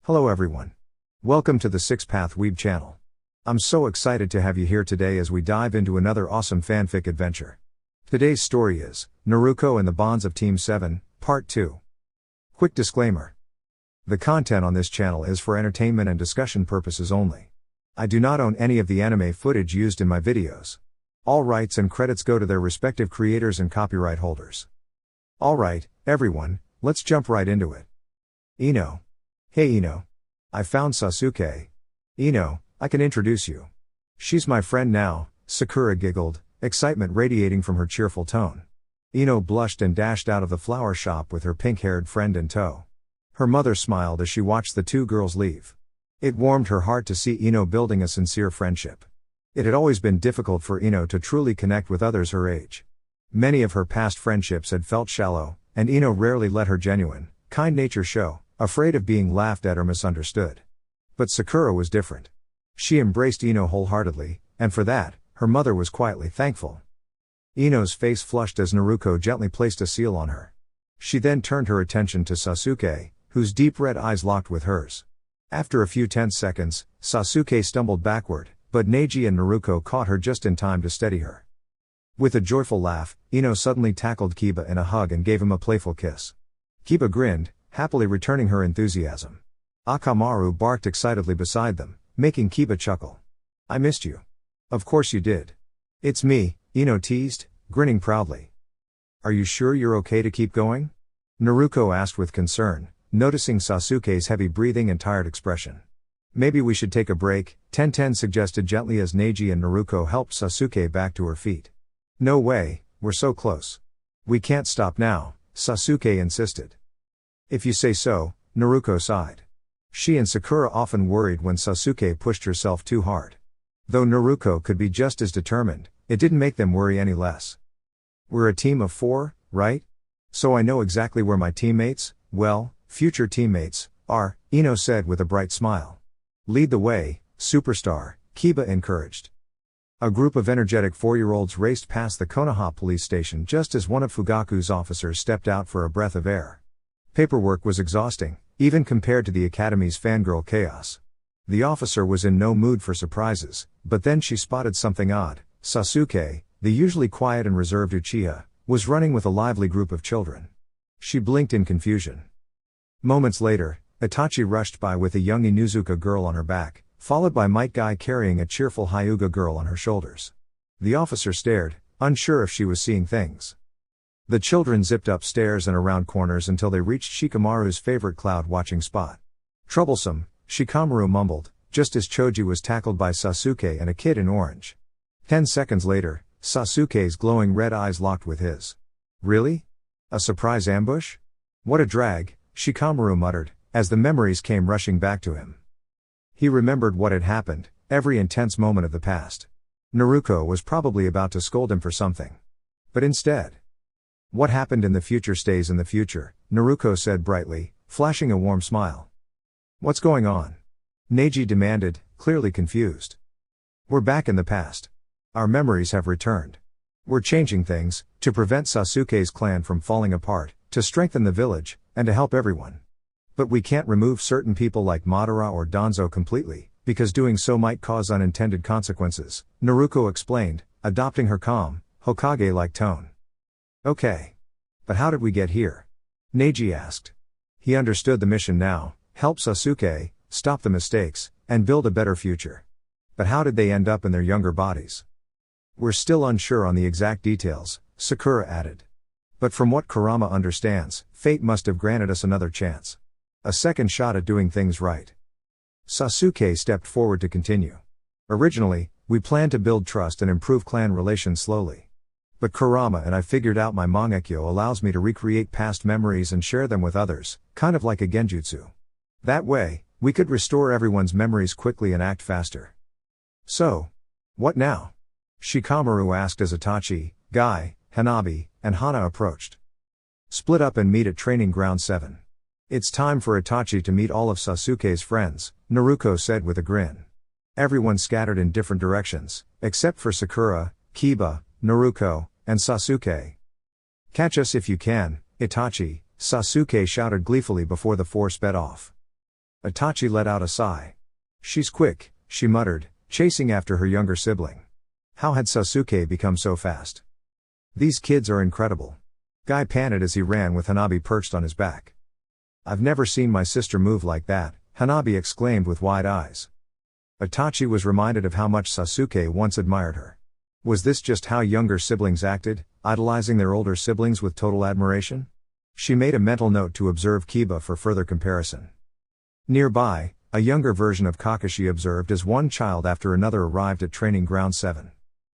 Hello everyone. Welcome to the Six Path Weeb channel. I'm so excited to have you here today as we dive into another awesome fanfic adventure. Today's story is Naruko and the Bonds of Team 7, Part 2. Quick disclaimer. The content on this channel is for entertainment and discussion purposes only. I do not own any of the anime footage used in my videos. All rights and credits go to their respective creators and copyright holders. Alright, everyone, let's jump right into it. Ino. Hey Ino. I found Sasuke. Ino, I can introduce you. She's my friend now, Sakura giggled, excitement radiating from her cheerful tone. Ino blushed and dashed out of the flower shop with her pink-haired friend in tow. Her mother smiled as she watched the two girls leave. It warmed her heart to see Ino building a sincere friendship. It had always been difficult for Ino to truly connect with others her age. Many of her past friendships had felt shallow, and Ino rarely let her genuine, kind nature show, afraid of being laughed at or misunderstood. But Sakura was different. She embraced Ino wholeheartedly, and for that, her mother was quietly thankful. Ino's face flushed as Naruko gently placed a seal on her. She then turned her attention to Sasuke, whose deep red eyes locked with hers. After a few tense seconds, Sasuke stumbled backward, but Neji and Naruko caught her just in time to steady her. With a joyful laugh, Ino suddenly tackled Kiba in a hug and gave him a playful kiss. Kiba grinned, happily returning her enthusiasm. Akamaru barked excitedly beside them, making Kiba chuckle. I missed you. Of course you did. It's me, Ino teased, grinning proudly. Are you sure you're okay to keep going? Naruko asked with concern, noticing Sasuke's heavy breathing and tired expression. Maybe we should take a break, Tenten suggested gently as Neji and Naruko helped Sasuke back to her feet. No way, we're so close. We can't stop now, Sasuke insisted. If you say so, Naruko sighed. She and Sakura often worried when Sasuke pushed herself too hard. Though Naruko could be just as determined, it didn't make them worry any less. We're a team of 4, right? So I know exactly where my teammates, well, future teammates, are, Ino said with a bright smile. Lead the way, superstar, Kiba encouraged. A group of energetic 4-year-olds raced past the Konoha police station just as one of Fugaku's officers stepped out for a breath of air. Paperwork was exhausting, even compared to the academy's fangirl chaos. The officer was in no mood for surprises, but then she spotted something odd. Sasuke, the usually quiet and reserved Uchiha, was running with a lively group of children. She blinked in confusion. Moments later, Itachi rushed by with a young Inuzuka girl on her back, followed by Might Guy carrying a cheerful Hyuga girl on her shoulders. The officer stared, unsure if she was seeing things. The children zipped upstairs and around corners until they reached Shikamaru's favorite cloud-watching spot. Troublesome, Shikamaru mumbled, just as Choji was tackled by Sasuke and a kid in orange. 10 seconds later, Sasuke's glowing red eyes locked with his. Really? A surprise ambush? What a drag, Shikamaru muttered, as the memories came rushing back to him. He remembered what had happened, every intense moment of the past. Naruko was probably about to scold him for something. But instead, what happened in the future stays in the future, Naruko said brightly, flashing a warm smile. What's going on? Neji demanded, clearly confused. We're back in the past. Our memories have returned. We're changing things, to prevent Sasuke's clan from falling apart, to strengthen the village, and to help everyone. But we can't remove certain people like Madara or Danzo completely, because doing so might cause unintended consequences, Naruko explained, adopting her calm, Hokage-like tone. Okay. But how did we get here? Neji asked. He understood the mission now, help Sasuke, stop the mistakes, and build a better future. But how did they end up in their younger bodies? We're still unsure on the exact details, Sakura added. But from what Kurama understands, fate must have granted us another chance. A second shot at doing things right. Sasuke stepped forward to continue. Originally, we planned to build trust and improve clan relations slowly. But Kurama and I figured out my Mangekyo allows me to recreate past memories and share them with others, kind of like a genjutsu. That way, we could restore everyone's memories quickly and act faster. So, what now? Shikamaru asked as Itachi, Guy, Hanabi, and Hana approached. Split up and meet at Training Ground 7. It's time for Itachi to meet all of Sasuke's friends, Naruko said with a grin. Everyone scattered in different directions, except for Sakura, Kiba, Naruko, and Sasuke. Catch us if you can, Itachi, Sasuke shouted gleefully before the four sped off. Itachi let out a sigh. She's quick, she muttered, chasing after her younger sibling. How had Sasuke become so fast? These kids are incredible. Guy panted as he ran with Hanabi perched on his back. I've never seen my sister move like that, Hanabi exclaimed with wide eyes. Itachi was reminded of how much Sasuke once admired her. Was this just how younger siblings acted, idolizing their older siblings with total admiration? She made a mental note to observe Kiba for further comparison. Nearby, a younger version of Kakashi observed as one child after another arrived at Training Ground 7.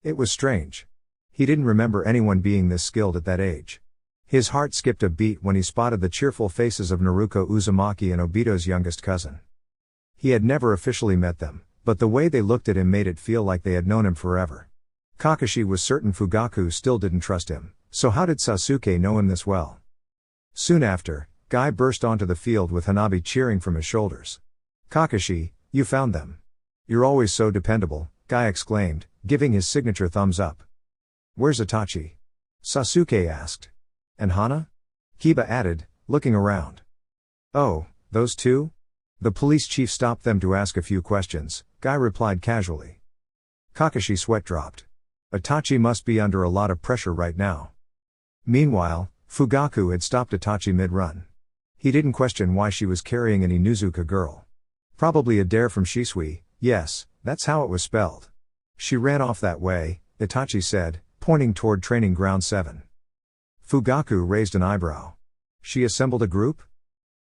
It was strange. He didn't remember anyone being this skilled at that age. His heart skipped a beat when he spotted the cheerful faces of Naruko Uzumaki and Obito's youngest cousin. He had never officially met them, but the way they looked at him made it feel like they had known him forever. Kakashi was certain Fugaku still didn't trust him, so how did Sasuke know him this well? Soon after, Guy burst onto the field with Hanabi cheering from his shoulders. Kakashi, you found them. You're always so dependable, Guy exclaimed, giving his signature thumbs up. Where's Itachi? Sasuke asked. And Hana? Kiba added, looking around. Oh, those two? The police chief stopped them to ask a few questions, Guy replied casually. Kakashi's sweat dropped. Itachi must be under a lot of pressure right now. Meanwhile, Fugaku had stopped Itachi mid-run. He didn't question why she was carrying an Inuzuka girl. Probably a dare from Shisui, yes, that's how it was spelled. She ran off that way, Itachi said, pointing toward Training Ground 7. Fugaku raised an eyebrow. She assembled a group?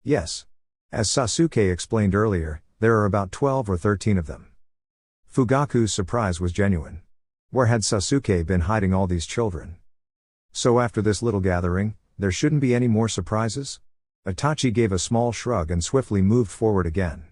Yes. As Sasuke explained earlier, there are about 12 or 13 of them. Fugaku's surprise was genuine. Where had Sasuke been hiding all these children? So after this little gathering, there shouldn't be any more surprises? Itachi gave a small shrug and swiftly moved forward again.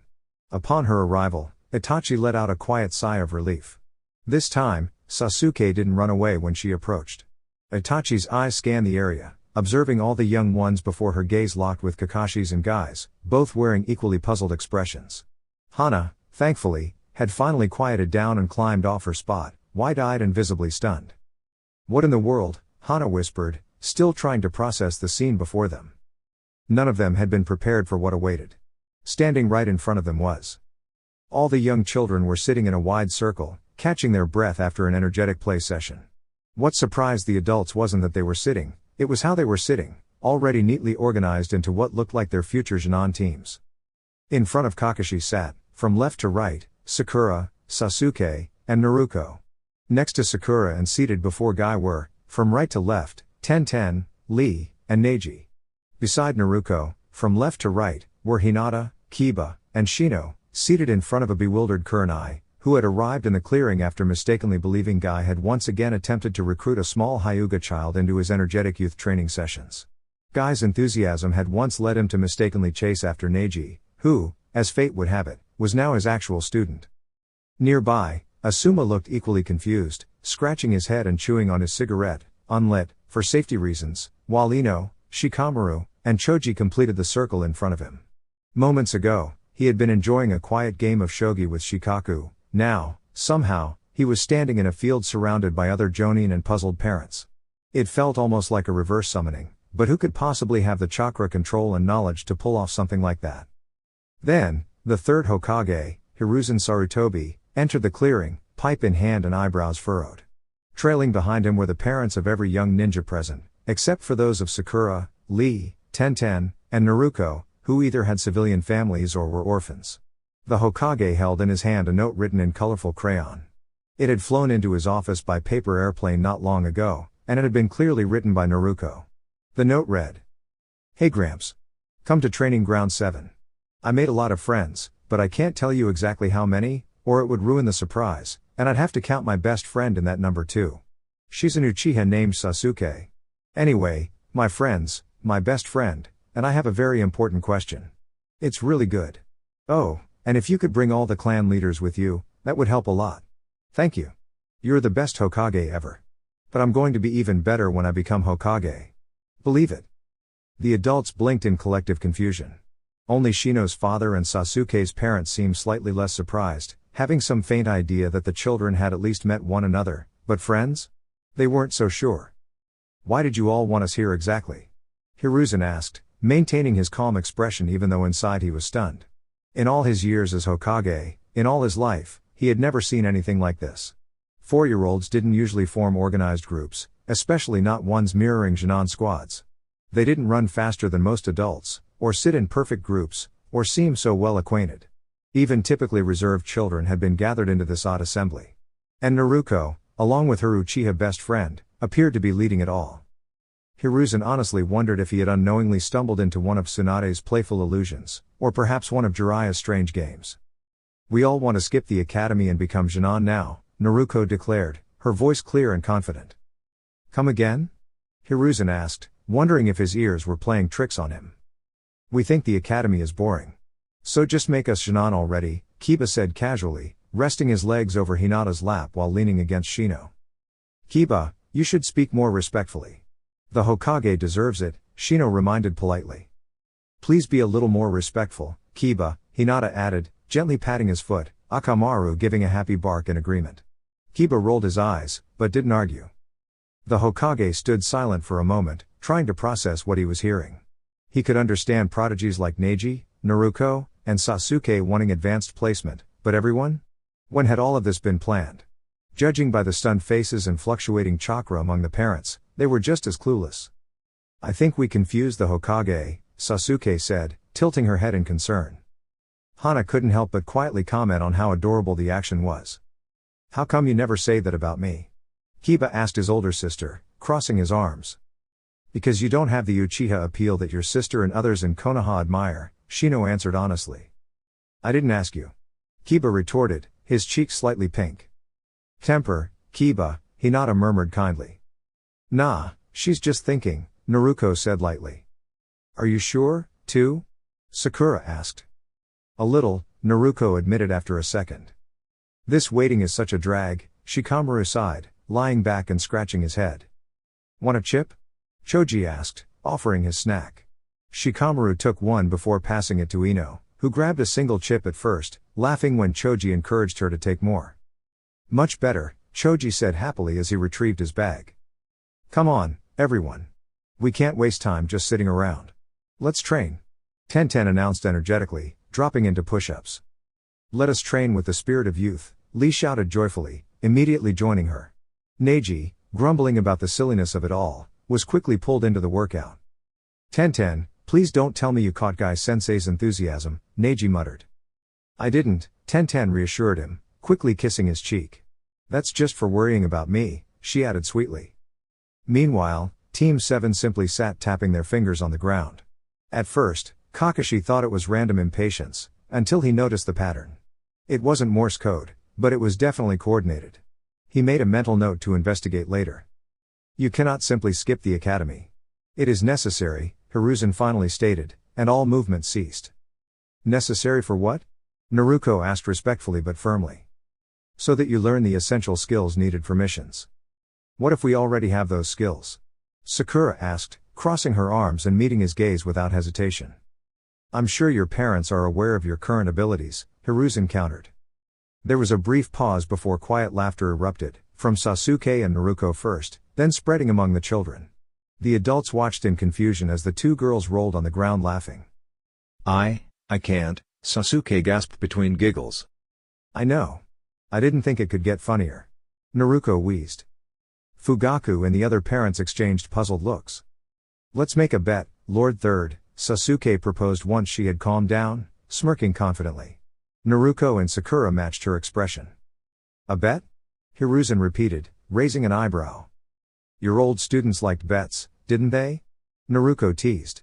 Upon her arrival, Itachi let out a quiet sigh of relief. This time, Sasuke didn't run away when she approached. Itachi's eyes scanned the area, observing all the young ones before her gaze locked with Kakashi's and Guy's, both wearing equally puzzled expressions. Hana, thankfully, had finally quieted down and climbed off her spot, wide-eyed and visibly stunned. What in the world? Hana whispered, still trying to process the scene before them. None of them had been prepared for what awaited. Standing right in front of them was. All the young children were sitting in a wide circle, catching their breath after an energetic play session. What surprised the adults wasn't that they were sitting, it was how they were sitting, already neatly organized into what looked like their future Genin teams. In front of Kakashi sat, from left to right, Sakura, Sasuke, and Naruko. Next to Sakura and seated before Guy were, from right to left, Tenten, Lee, and Neji. Beside Naruko, from left to right, were Hinata, Kiba, and Shino, seated in front of a bewildered Kurenai, who had arrived in the clearing after mistakenly believing Guy had once again attempted to recruit a small Hyuga child into his energetic youth training sessions. Guy's enthusiasm had once led him to mistakenly chase after Neji, who, as fate would have it, was now his actual student. Nearby, Asuma looked equally confused, scratching his head and chewing on his cigarette, unlit, for safety reasons, while Ino, Shikamaru, and Choji completed the circle in front of him. Moments ago, he had been enjoying a quiet game of shogi with Shikaku. Now, somehow, he was standing in a field surrounded by other jonin and puzzled parents. It felt almost like a reverse summoning, but who could possibly have the chakra control and knowledge to pull off something like that? Then, the third Hokage, Hiruzen Sarutobi, entered the clearing, pipe in hand and eyebrows furrowed. Trailing behind him were the parents of every young ninja present, except for those of Sakura, Lee, Tenten, and Naruko, who either had civilian families or were orphans. The Hokage held in his hand a note written in colorful crayon. It had flown into his office by paper airplane not long ago, and it had been clearly written by Naruko. The note read, "Hey Gramps. Come to Training Ground 7. I made a lot of friends, but I can't tell you exactly how many, or it would ruin the surprise, and I'd have to count my best friend in that number too. She's an Uchiha named Sasuke. Anyway, my friends, my best friend, and I have a very important question. It's really good. Oh, and if you could bring all the clan leaders with you, that would help a lot. Thank you. You're the best Hokage ever. But I'm going to be even better when I become Hokage. Believe it." The adults blinked in collective confusion. Only Shino's father and Sasuke's parents seemed slightly less surprised, having some faint idea that the children had at least met one another, but friends? They weren't so sure. "Why did you all want us here exactly?" Hiruzen asked, maintaining his calm expression even though inside he was stunned. In all his years as Hokage, in all his life, he had never seen anything like this. 4-year-olds didn't usually form organized groups, especially not ones mirroring Genin squads. They didn't run faster than most adults, or sit in perfect groups, or seem so well acquainted. Even typically reserved children had been gathered into this odd assembly. And Naruko, along with her Uchiha best friend, appeared to be leading it all. Hiruzen honestly wondered if he had unknowingly stumbled into one of Tsunade's playful illusions, or perhaps one of Jiraiya's strange games. "We all want to skip the academy and become Genin now," Naruko declared, her voice clear and confident. "Come again?" Hiruzen asked, wondering if his ears were playing tricks on him. "We think the academy is boring. So just make us Genin already," Kiba said casually, resting his legs over Hinata's lap while leaning against Shino. "Kiba, you should speak more respectfully. The Hokage deserves it," Shino reminded politely. "Please be a little more respectful, Kiba," Hinata added, gently patting his foot, Akamaru giving a happy bark in agreement. Kiba rolled his eyes, but didn't argue. The Hokage stood silent for a moment, trying to process what he was hearing. He could understand prodigies like Neji, Naruko, and Sasuke wanting advanced placement, but everyone? When had all of this been planned? Judging by the stunned faces and fluctuating chakra among the parents, they were just as clueless. "I think we confused the Hokage," Sasuke said, tilting her head in concern. Hana couldn't help but quietly comment on how adorable the action was. "How come you never say that about me?" Kiba asked his older sister, crossing his arms. "Because you don't have the Uchiha appeal that your sister and others in Konoha admire," Shino answered honestly. "I didn't ask you," Kiba retorted, his cheeks slightly pink. "Temper, Kiba," Hinata murmured kindly. "Nah, she's just thinking," Naruko said lightly. "Are you sure, too?" Sakura asked. "A little," Naruko admitted after a second. "This waiting is such a drag," Shikamaru sighed, lying back and scratching his head. "Want a chip?" Choji asked, offering his snack. Shikamaru took one before passing it to Ino, who grabbed a single chip at first, laughing when Choji encouraged her to take more. "Much better," Choji said happily as he retrieved his bag. "Come on, everyone. We can't waste time just sitting around. Let's train," Tenten announced energetically, dropping into push-ups. "Let us train with the spirit of youth," Lee shouted joyfully, immediately joining her. Neji, grumbling about the silliness of it all, was quickly pulled into the workout. "Tenten, please don't tell me you caught Guy-sensei's enthusiasm," Neji muttered. "I didn't," Tenten reassured him, quickly kissing his cheek. "That's just for worrying about me," she added sweetly. Meanwhile, Team 7 simply sat tapping their fingers on the ground. At first, Kakashi thought it was random impatience, until he noticed the pattern. It wasn't Morse code, but it was definitely coordinated. He made a mental note to investigate later. "You cannot simply skip the academy. It is necessary," Hiruzen finally stated, and all movement ceased. "Necessary for what?" Naruko asked respectfully but firmly. "So that you learn the essential skills needed for missions." "What if we already have those skills?" Sakura asked, crossing her arms and meeting his gaze without hesitation. "I'm sure your parents are aware of your current abilities," Hiruzen countered. There was a brief pause before quiet laughter erupted, from Sasuke and Naruko first, then spreading among the children. The adults watched in confusion as the two girls rolled on the ground laughing. I can't," Sasuke gasped between giggles. "I know. I didn't think it could get funnier," Naruko wheezed. Fugaku and the other parents exchanged puzzled looks. "Let's make a bet, Lord Third," Sasuke proposed once she had calmed down, smirking confidently. Naruko and Sakura matched her expression. "A bet?" Hiruzen repeated, raising an eyebrow. "Your old students liked bets, didn't they?" Naruko teased.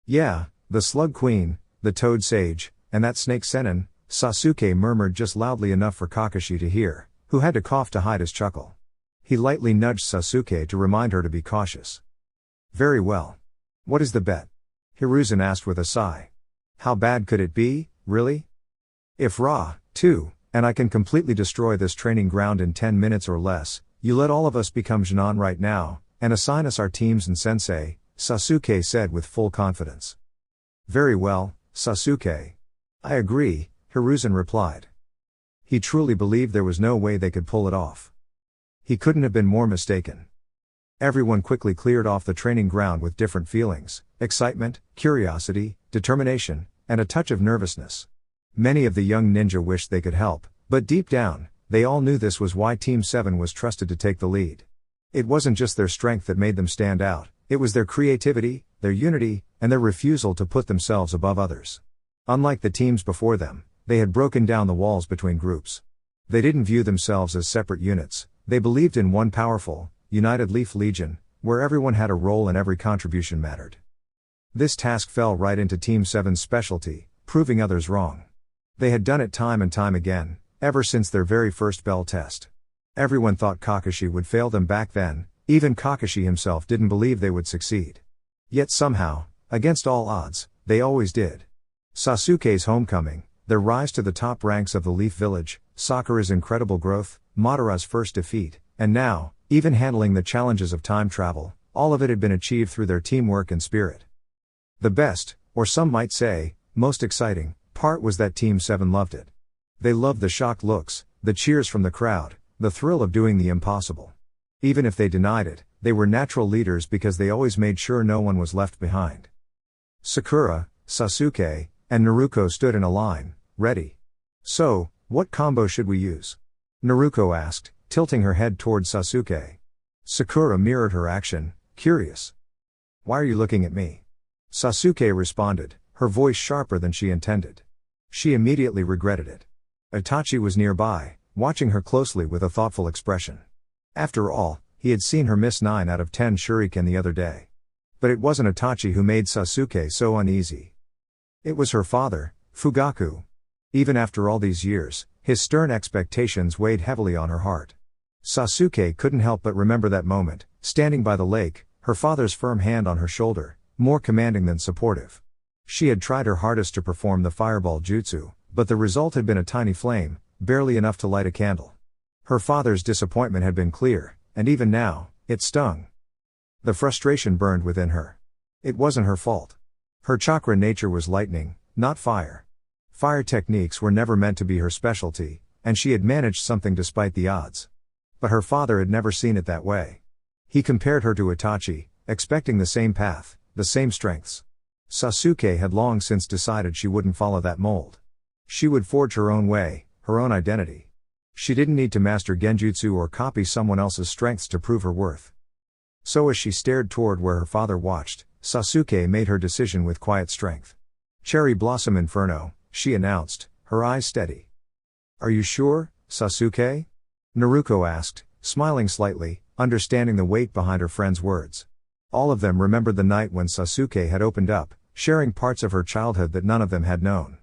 "Yeah, the Slug Queen, the Toad Sage, and that Snake Sennin," Sasuke murmured just loudly enough for Kakashi to hear, who had to cough to hide his chuckle. He lightly nudged Sasuke to remind her to be cautious. "Very well. What is the bet?" Hiruzen asked with a sigh. "How bad could it be, really? If Ra, too, and I can completely destroy this training ground in 10 minutes or less, you let all of us become Genin right now, and assign us our teams and sensei," Sasuke said with full confidence. "Very well, Sasuke. I agree," Hiruzen replied. He truly believed there was no way they could pull it off. He couldn't have been more mistaken. Everyone quickly cleared off the training ground with different feelings: excitement, curiosity, determination, and a touch of nervousness. Many of the young ninja wished they could help, but deep down, they all knew this was why Team 7 was trusted to take the lead. It wasn't just their strength that made them stand out, it was their creativity, their unity, and their refusal to put themselves above others. Unlike the teams before them, they had broken down the walls between groups. They didn't view themselves as separate units, they believed in one powerful, united Leaf Legion, where everyone had a role and every contribution mattered. This task fell right into Team 7's specialty, proving others wrong. They had done it time and time again, ever since their very first bell test. Everyone thought Kakashi would fail them back then, even Kakashi himself didn't believe they would succeed. Yet somehow, against all odds, they always did. Sasuke's homecoming, their rise to the top ranks of the Leaf Village, Sakura's incredible growth, Madara's first defeat, and now, even handling the challenges of time travel, all of it had been achieved through their teamwork and spirit. The best, or some might say, most exciting, part was that Team 7 loved it. They loved the shocked looks, the cheers from the crowd, the thrill of doing the impossible. Even if they denied it, they were natural leaders because they always made sure no one was left behind. Sakura, Sasuke, and Naruko stood in a line, ready. "So, what combo should we use?" Naruko asked, tilting her head toward Sasuke. Sakura mirrored her action, curious. "Why are you looking at me?" Sasuke responded, her voice sharper than she intended. She immediately regretted it. Itachi was nearby, watching her closely with a thoughtful expression. After all, he had seen her miss 9 out of 10 shuriken the other day. But it wasn't Itachi who made Sasuke so uneasy. It was her father, Fugaku. Even after all these years, his stern expectations weighed heavily on her heart. Sasuke couldn't help but remember that moment, standing by the lake, her father's firm hand on her shoulder, more commanding than supportive. She had tried her hardest to perform the fireball jutsu, but the result had been a tiny flame, barely enough to light a candle. Her father's disappointment had been clear, and even now, it stung. The frustration burned within her. It wasn't her fault. Her chakra nature was lightning, not fire. Fire techniques were never meant to be her specialty, and she had managed something despite the odds. But her father had never seen it that way. He compared her to Itachi, expecting the same path, the same strengths. Sasuke had long since decided she wouldn't follow that mold. She would forge her own way, her own identity. She didn't need to master genjutsu or copy someone else's strengths to prove her worth. So as she stared toward where her father watched, Sasuke made her decision with quiet strength. "Cherry Blossom Inferno," she announced, her eyes steady. "Are you sure, Sasuke?" Naruko asked, smiling slightly, understanding the weight behind her friend's words. All of them remembered the night when Sasuke had opened up, sharing parts of her childhood that none of them had known.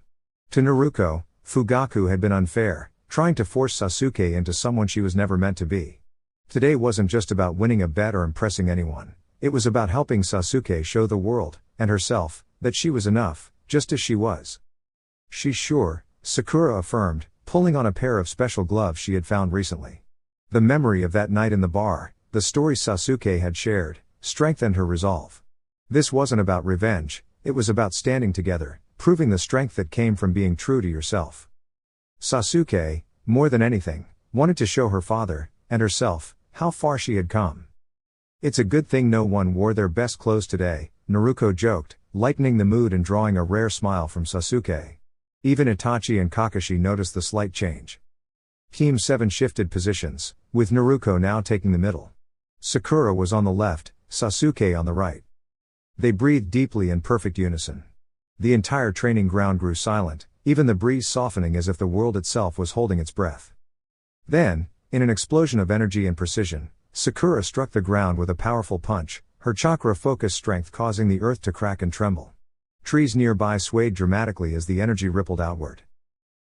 To Naruko, Fugaku had been unfair, trying to force Sasuke into someone she was never meant to be. Today wasn't just about winning a bet or impressing anyone, it was about helping Sasuke show the world, and herself, that she was enough, just as she was. "She's sure," Sakura affirmed, pulling on a pair of special gloves she had found recently. The memory of that night in the bar, the stories Sasuke had shared, strengthened her resolve. This wasn't about revenge, it was about standing together, proving the strength that came from being true to yourself. Sasuke, more than anything, wanted to show her father, and herself, how far she had come. "It's a good thing no one wore their best clothes today," Naruko joked, lightening the mood and drawing a rare smile from Sasuke. Even Itachi and Kakashi noticed the slight change. Team 7 shifted positions, with Naruko now taking the middle. Sakura was on the left, Sasuke on the right. They breathed deeply in perfect unison. The entire training ground grew silent, even the breeze softening as if the world itself was holding its breath. Then, in an explosion of energy and precision, Sakura struck the ground with a powerful punch, her chakra-focused strength causing the earth to crack and tremble. Trees nearby swayed dramatically as the energy rippled outward.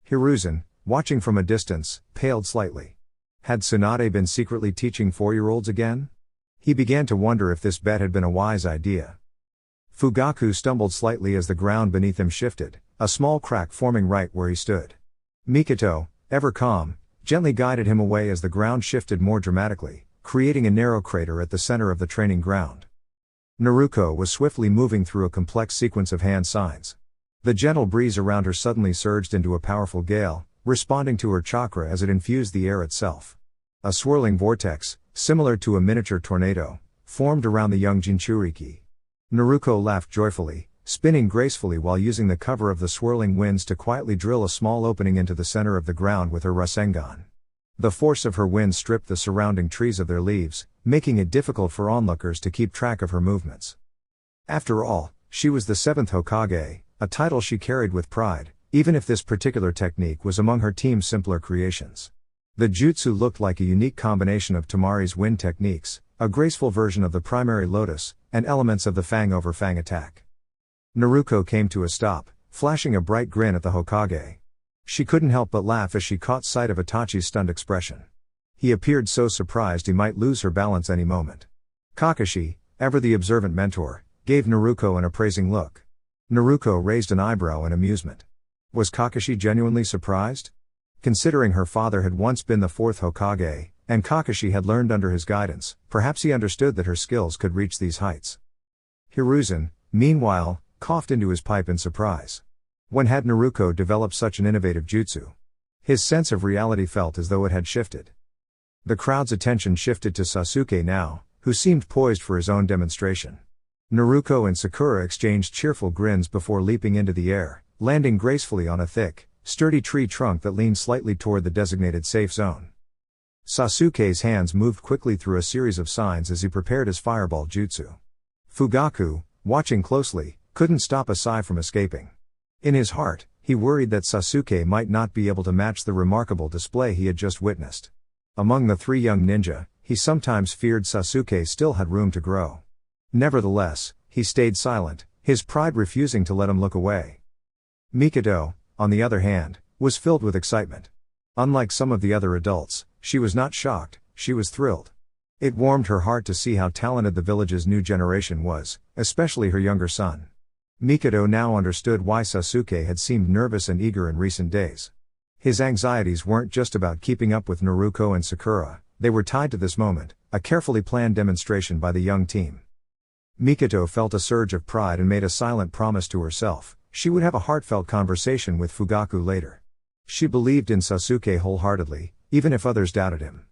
Hiruzen, watching from a distance, paled slightly. Had Tsunade been secretly teaching 4-year-olds again? He began to wonder if this bet had been a wise idea. Fugaku stumbled slightly as the ground beneath him shifted, a small crack forming right where he stood. Mikoto, ever calm, gently guided him away as the ground shifted more dramatically, creating a narrow crater at the center of the training ground. Naruko was swiftly moving through a complex sequence of hand signs. The gentle breeze around her suddenly surged into a powerful gale, responding to her chakra as it infused the air itself. A swirling vortex, similar to a miniature tornado, formed around the young Jinchuriki. Naruko laughed joyfully, spinning gracefully while using the cover of the swirling winds to quietly drill a small opening into the center of the ground with her Rasengan. The force of her wind stripped the surrounding trees of their leaves, making it difficult for onlookers to keep track of her movements. After all, she was the 7th Hokage, a title she carried with pride, even if this particular technique was among her team's simpler creations. The jutsu looked like a unique combination of Tamari's wind techniques, a graceful version of the primary lotus, and elements of the fang over fang attack. Naruko came to a stop, flashing a bright grin at the Hokage. She couldn't help but laugh as she caught sight of Itachi's stunned expression. He appeared so surprised he might lose her balance any moment. Kakashi, ever the observant mentor, gave Naruko an appraising look. Naruko raised an eyebrow in amusement. Was Kakashi genuinely surprised? Considering her father had once been the 4th Hokage, and Kakashi had learned under his guidance, perhaps he understood that her skills could reach these heights. Hiruzen, meanwhile, coughed into his pipe in surprise. When had Naruko developed such an innovative jutsu? His sense of reality felt as though it had shifted. The crowd's attention shifted to Sasuke now, who seemed poised for his own demonstration. Naruko and Sakura exchanged cheerful grins before leaping into the air, landing gracefully on a thick, sturdy tree trunk that leaned slightly toward the designated safe zone. Sasuke's hands moved quickly through a series of signs as he prepared his fireball jutsu. Fugaku, watching closely, couldn't stop a sigh from escaping. In his heart, he worried that Sasuke might not be able to match the remarkable display he had just witnessed. Among the 3 young ninja, he sometimes feared Sasuke still had room to grow. Nevertheless, he stayed silent, his pride refusing to let him look away. Mikado, on the other hand, was filled with excitement. Unlike some of the other adults, she was not shocked, she was thrilled. It warmed her heart to see how talented the village's new generation was, especially her younger son. Mikado now understood why Sasuke had seemed nervous and eager in recent days. His anxieties weren't just about keeping up with Naruko and Sakura, they were tied to this moment, a carefully planned demonstration by the young team. Mikado felt a surge of pride and made a silent promise to herself, she would have a heartfelt conversation with Fugaku later. She believed in Sasuke wholeheartedly, even if others doubted him.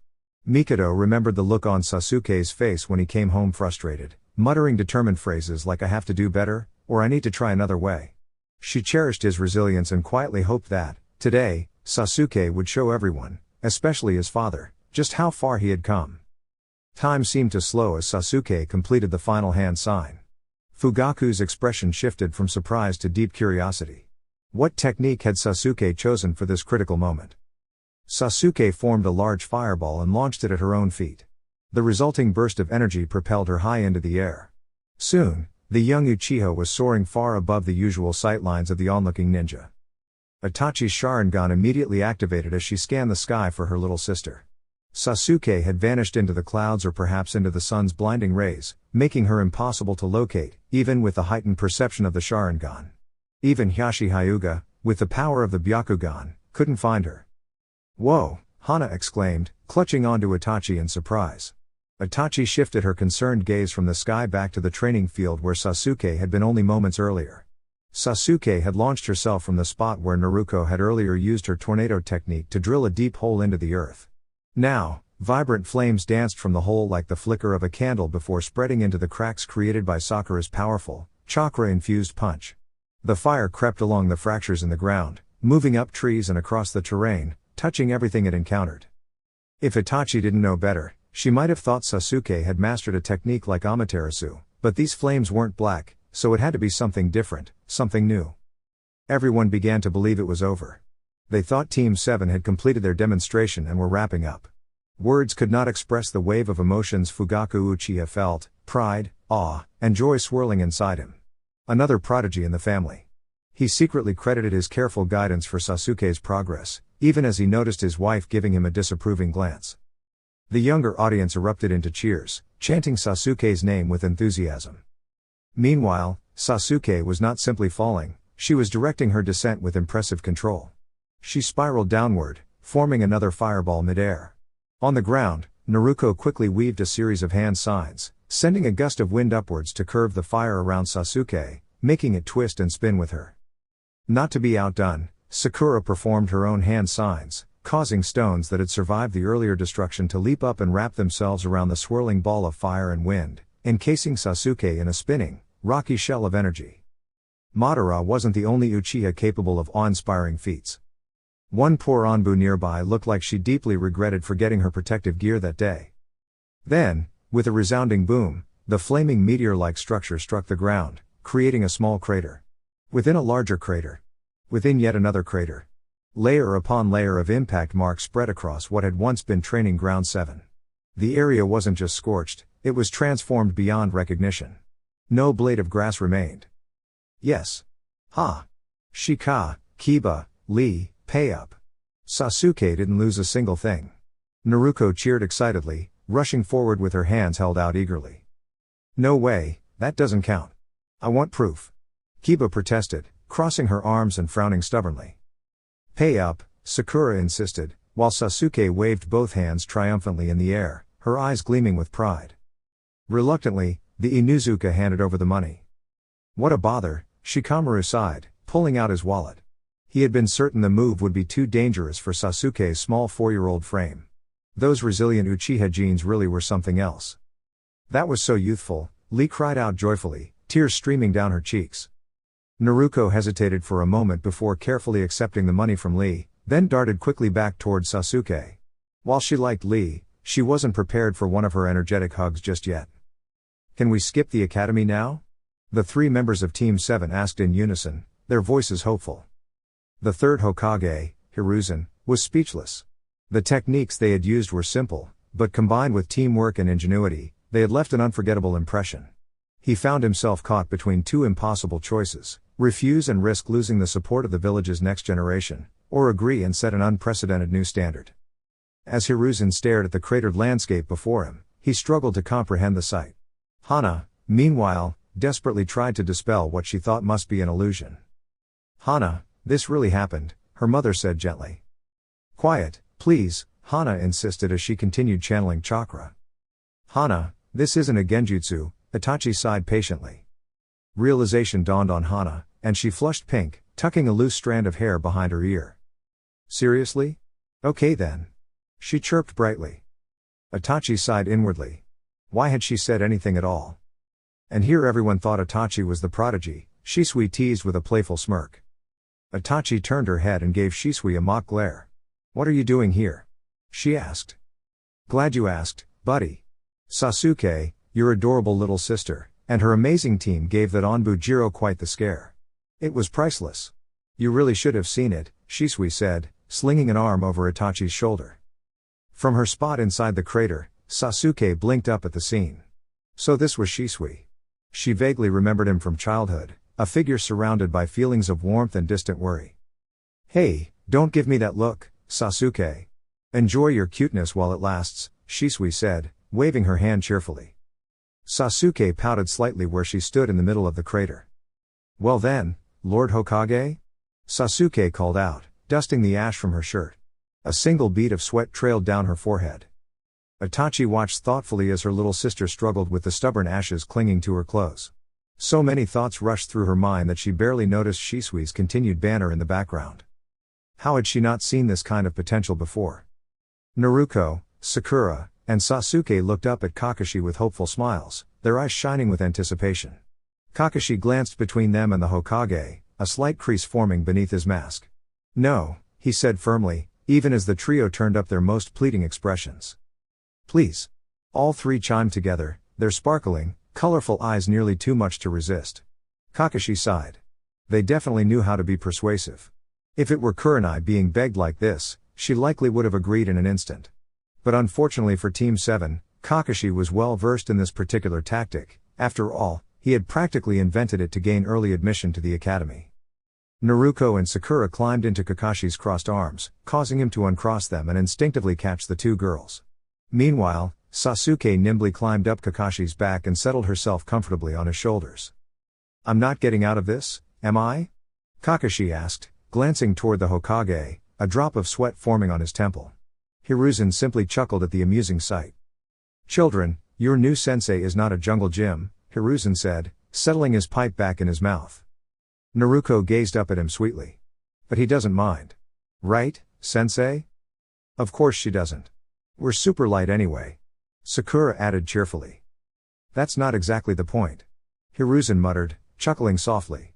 Mikado remembered the look on Sasuke's face when he came home frustrated, muttering determined phrases like "I have to do better," or "I need to try another way." She cherished his resilience and quietly hoped that, today, Sasuke would show everyone, especially his father, just how far he had come. Time seemed to slow as Sasuke completed the final hand sign. Fugaku's expression shifted from surprise to deep curiosity. What technique had Sasuke chosen for this critical moment? Sasuke formed a large fireball and launched it at her own feet. The resulting burst of energy propelled her high into the air. Soon, the young Uchiha was soaring far above the usual sightlines of the onlooking ninja. Itachi's Sharingan immediately activated as she scanned the sky for her little sister. Sasuke had vanished into the clouds or perhaps into the sun's blinding rays, making her impossible to locate, even with the heightened perception of the Sharingan. Even Hyashi Hyuga, with the power of the Byakugan, couldn't find her. "Whoa!" Hana exclaimed, clutching onto Itachi in surprise. Itachi shifted her concerned gaze from the sky back to the training field where Sasuke had been only moments earlier. Sasuke had launched herself from the spot where Naruko had earlier used her tornado technique to drill a deep hole into the earth. Now, vibrant flames danced from the hole like the flicker of a candle before spreading into the cracks created by Sakura's powerful, chakra-infused punch. The fire crept along the fractures in the ground, moving up trees and across the terrain, touching everything it encountered. If Itachi didn't know better, she might have thought Sasuke had mastered a technique like Amaterasu, but these flames weren't black, so it had to be something different, something new. Everyone began to believe it was over. They thought Team 7 had completed their demonstration and were wrapping up. Words could not express the wave of emotions Fugaku Uchiha felt, pride, awe, and joy swirling inside him. Another prodigy in the family. He secretly credited his careful guidance for Sasuke's progress, even as he noticed his wife giving him a disapproving glance. The younger audience erupted into cheers, chanting Sasuke's name with enthusiasm. Meanwhile, Sasuke was not simply falling, she was directing her descent with impressive control. She spiraled downward, forming another fireball midair. On the ground, Naruko quickly weaved a series of hand signs, sending a gust of wind upwards to curve the fire around Sasuke, making it twist and spin with her. Not to be outdone, Sakura performed her own hand signs, causing stones that had survived the earlier destruction to leap up and wrap themselves around the swirling ball of fire and wind, encasing Sasuke in a spinning, rocky shell of energy. Madara wasn't the only Uchiha capable of awe-inspiring feats. One poor Anbu nearby looked like she deeply regretted forgetting her protective gear that day. Then, with a resounding boom, the flaming meteor-like structure struck the ground, creating a small crater. Within a larger crater. Within yet another crater. Layer upon layer of impact marks spread across what had once been Training Ground 7. The area wasn't just scorched, it was transformed beyond recognition. No blade of grass remained. Yes. Ha! Shika, Kiba, Lee, pay up. Sasuke didn't lose a single thing. Naruko cheered excitedly, rushing forward with her hands held out eagerly. No way, that doesn't count. I want proof. Kiba protested, crossing her arms and frowning stubbornly. Pay up, Sakura insisted, while Sasuke waved both hands triumphantly in the air, her eyes gleaming with pride. Reluctantly, the Inuzuka handed over the money. What a bother, Shikamaru sighed, pulling out his wallet. He had been certain the move would be too dangerous for Sasuke's small 4-year-old frame. Those resilient Uchiha genes really were something else. That was so youthful, Lee cried out joyfully, tears streaming down her cheeks. Naruko hesitated for a moment before carefully accepting the money from Lee, then darted quickly back toward Sasuke. While she liked Lee, she wasn't prepared for one of her energetic hugs just yet. Can we skip the academy now? The 3 members of Team 7 asked in unison, their voices hopeful. The third Hokage, Hiruzen, was speechless. The techniques they had used were simple, but combined with teamwork and ingenuity, they had left an unforgettable impression. He found himself caught between 2 impossible choices: refuse and risk losing the support of the village's next generation, or agree and set an unprecedented new standard. As Hiruzen stared at the cratered landscape before him, he struggled to comprehend the sight. Hana, meanwhile, desperately tried to dispel what she thought must be an illusion. Hana, this really happened, her mother said gently. Quiet, please, Hana insisted as she continued channeling chakra. Hana, this isn't a genjutsu, Itachi sighed patiently. Realization dawned on Hana, and she flushed pink, tucking a loose strand of hair behind her ear. Seriously? Okay then. She chirped brightly. Itachi sighed inwardly. Why had she said anything at all? And here everyone thought Itachi was the prodigy, Shisui teased with a playful smirk. Itachi turned her head and gave Shisui a mock glare. What are you doing here? She asked. Glad you asked, buddy. Sasuke, your adorable little sister, and her amazing team gave that Onbujiro quite the scare. It was priceless. You really should have seen it, Shisui said, slinging an arm over Itachi's shoulder. From her spot inside the crater, Sasuke blinked up at the scene. So this was Shisui. She vaguely remembered him from childhood, a figure surrounded by feelings of warmth and distant worry. Hey, don't give me that look, Sasuke. Enjoy your cuteness while it lasts, Shisui said, waving her hand cheerfully. Sasuke pouted slightly where she stood in the middle of the crater. Well then, Lord Hokage? Sasuke called out, dusting the ash from her shirt. A single bead of sweat trailed down her forehead. Itachi watched thoughtfully as her little sister struggled with the stubborn ashes clinging to her clothes. So many thoughts rushed through her mind that she barely noticed Shisui's continued banter in the background. How had she not seen this kind of potential before? Naruko, Sakura, and Sasuke looked up at Kakashi with hopeful smiles, their eyes shining with anticipation. Kakashi glanced between them and the Hokage, a slight crease forming beneath his mask. No, he said firmly, even as the trio turned up their most pleading expressions. Please. All 3 chimed together, their sparkling, colorful eyes nearly too much to resist. Kakashi sighed. They definitely knew how to be persuasive. If it were Kurenai being begged like this, she likely would have agreed in an instant. But unfortunately for Team 7, Kakashi was well versed in this particular tactic. After all, he had practically invented it to gain early admission to the academy. Naruko and Sakura climbed into Kakashi's crossed arms, causing him to uncross them and instinctively catch the 2 girls. Meanwhile, Sasuke nimbly climbed up Kakashi's back and settled herself comfortably on his shoulders. I'm not getting out of this, am I? Kakashi asked, glancing toward the Hokage, a drop of sweat forming on his temple. Hiruzen simply chuckled at the amusing sight. Children, your new sensei is not a jungle gym, Hiruzen said, settling his pipe back in his mouth. Naruko gazed up at him sweetly. But he doesn't mind. Right, sensei? Of course she doesn't. We're super light anyway. Sakura added cheerfully. That's not exactly the point. Hiruzen muttered, chuckling softly.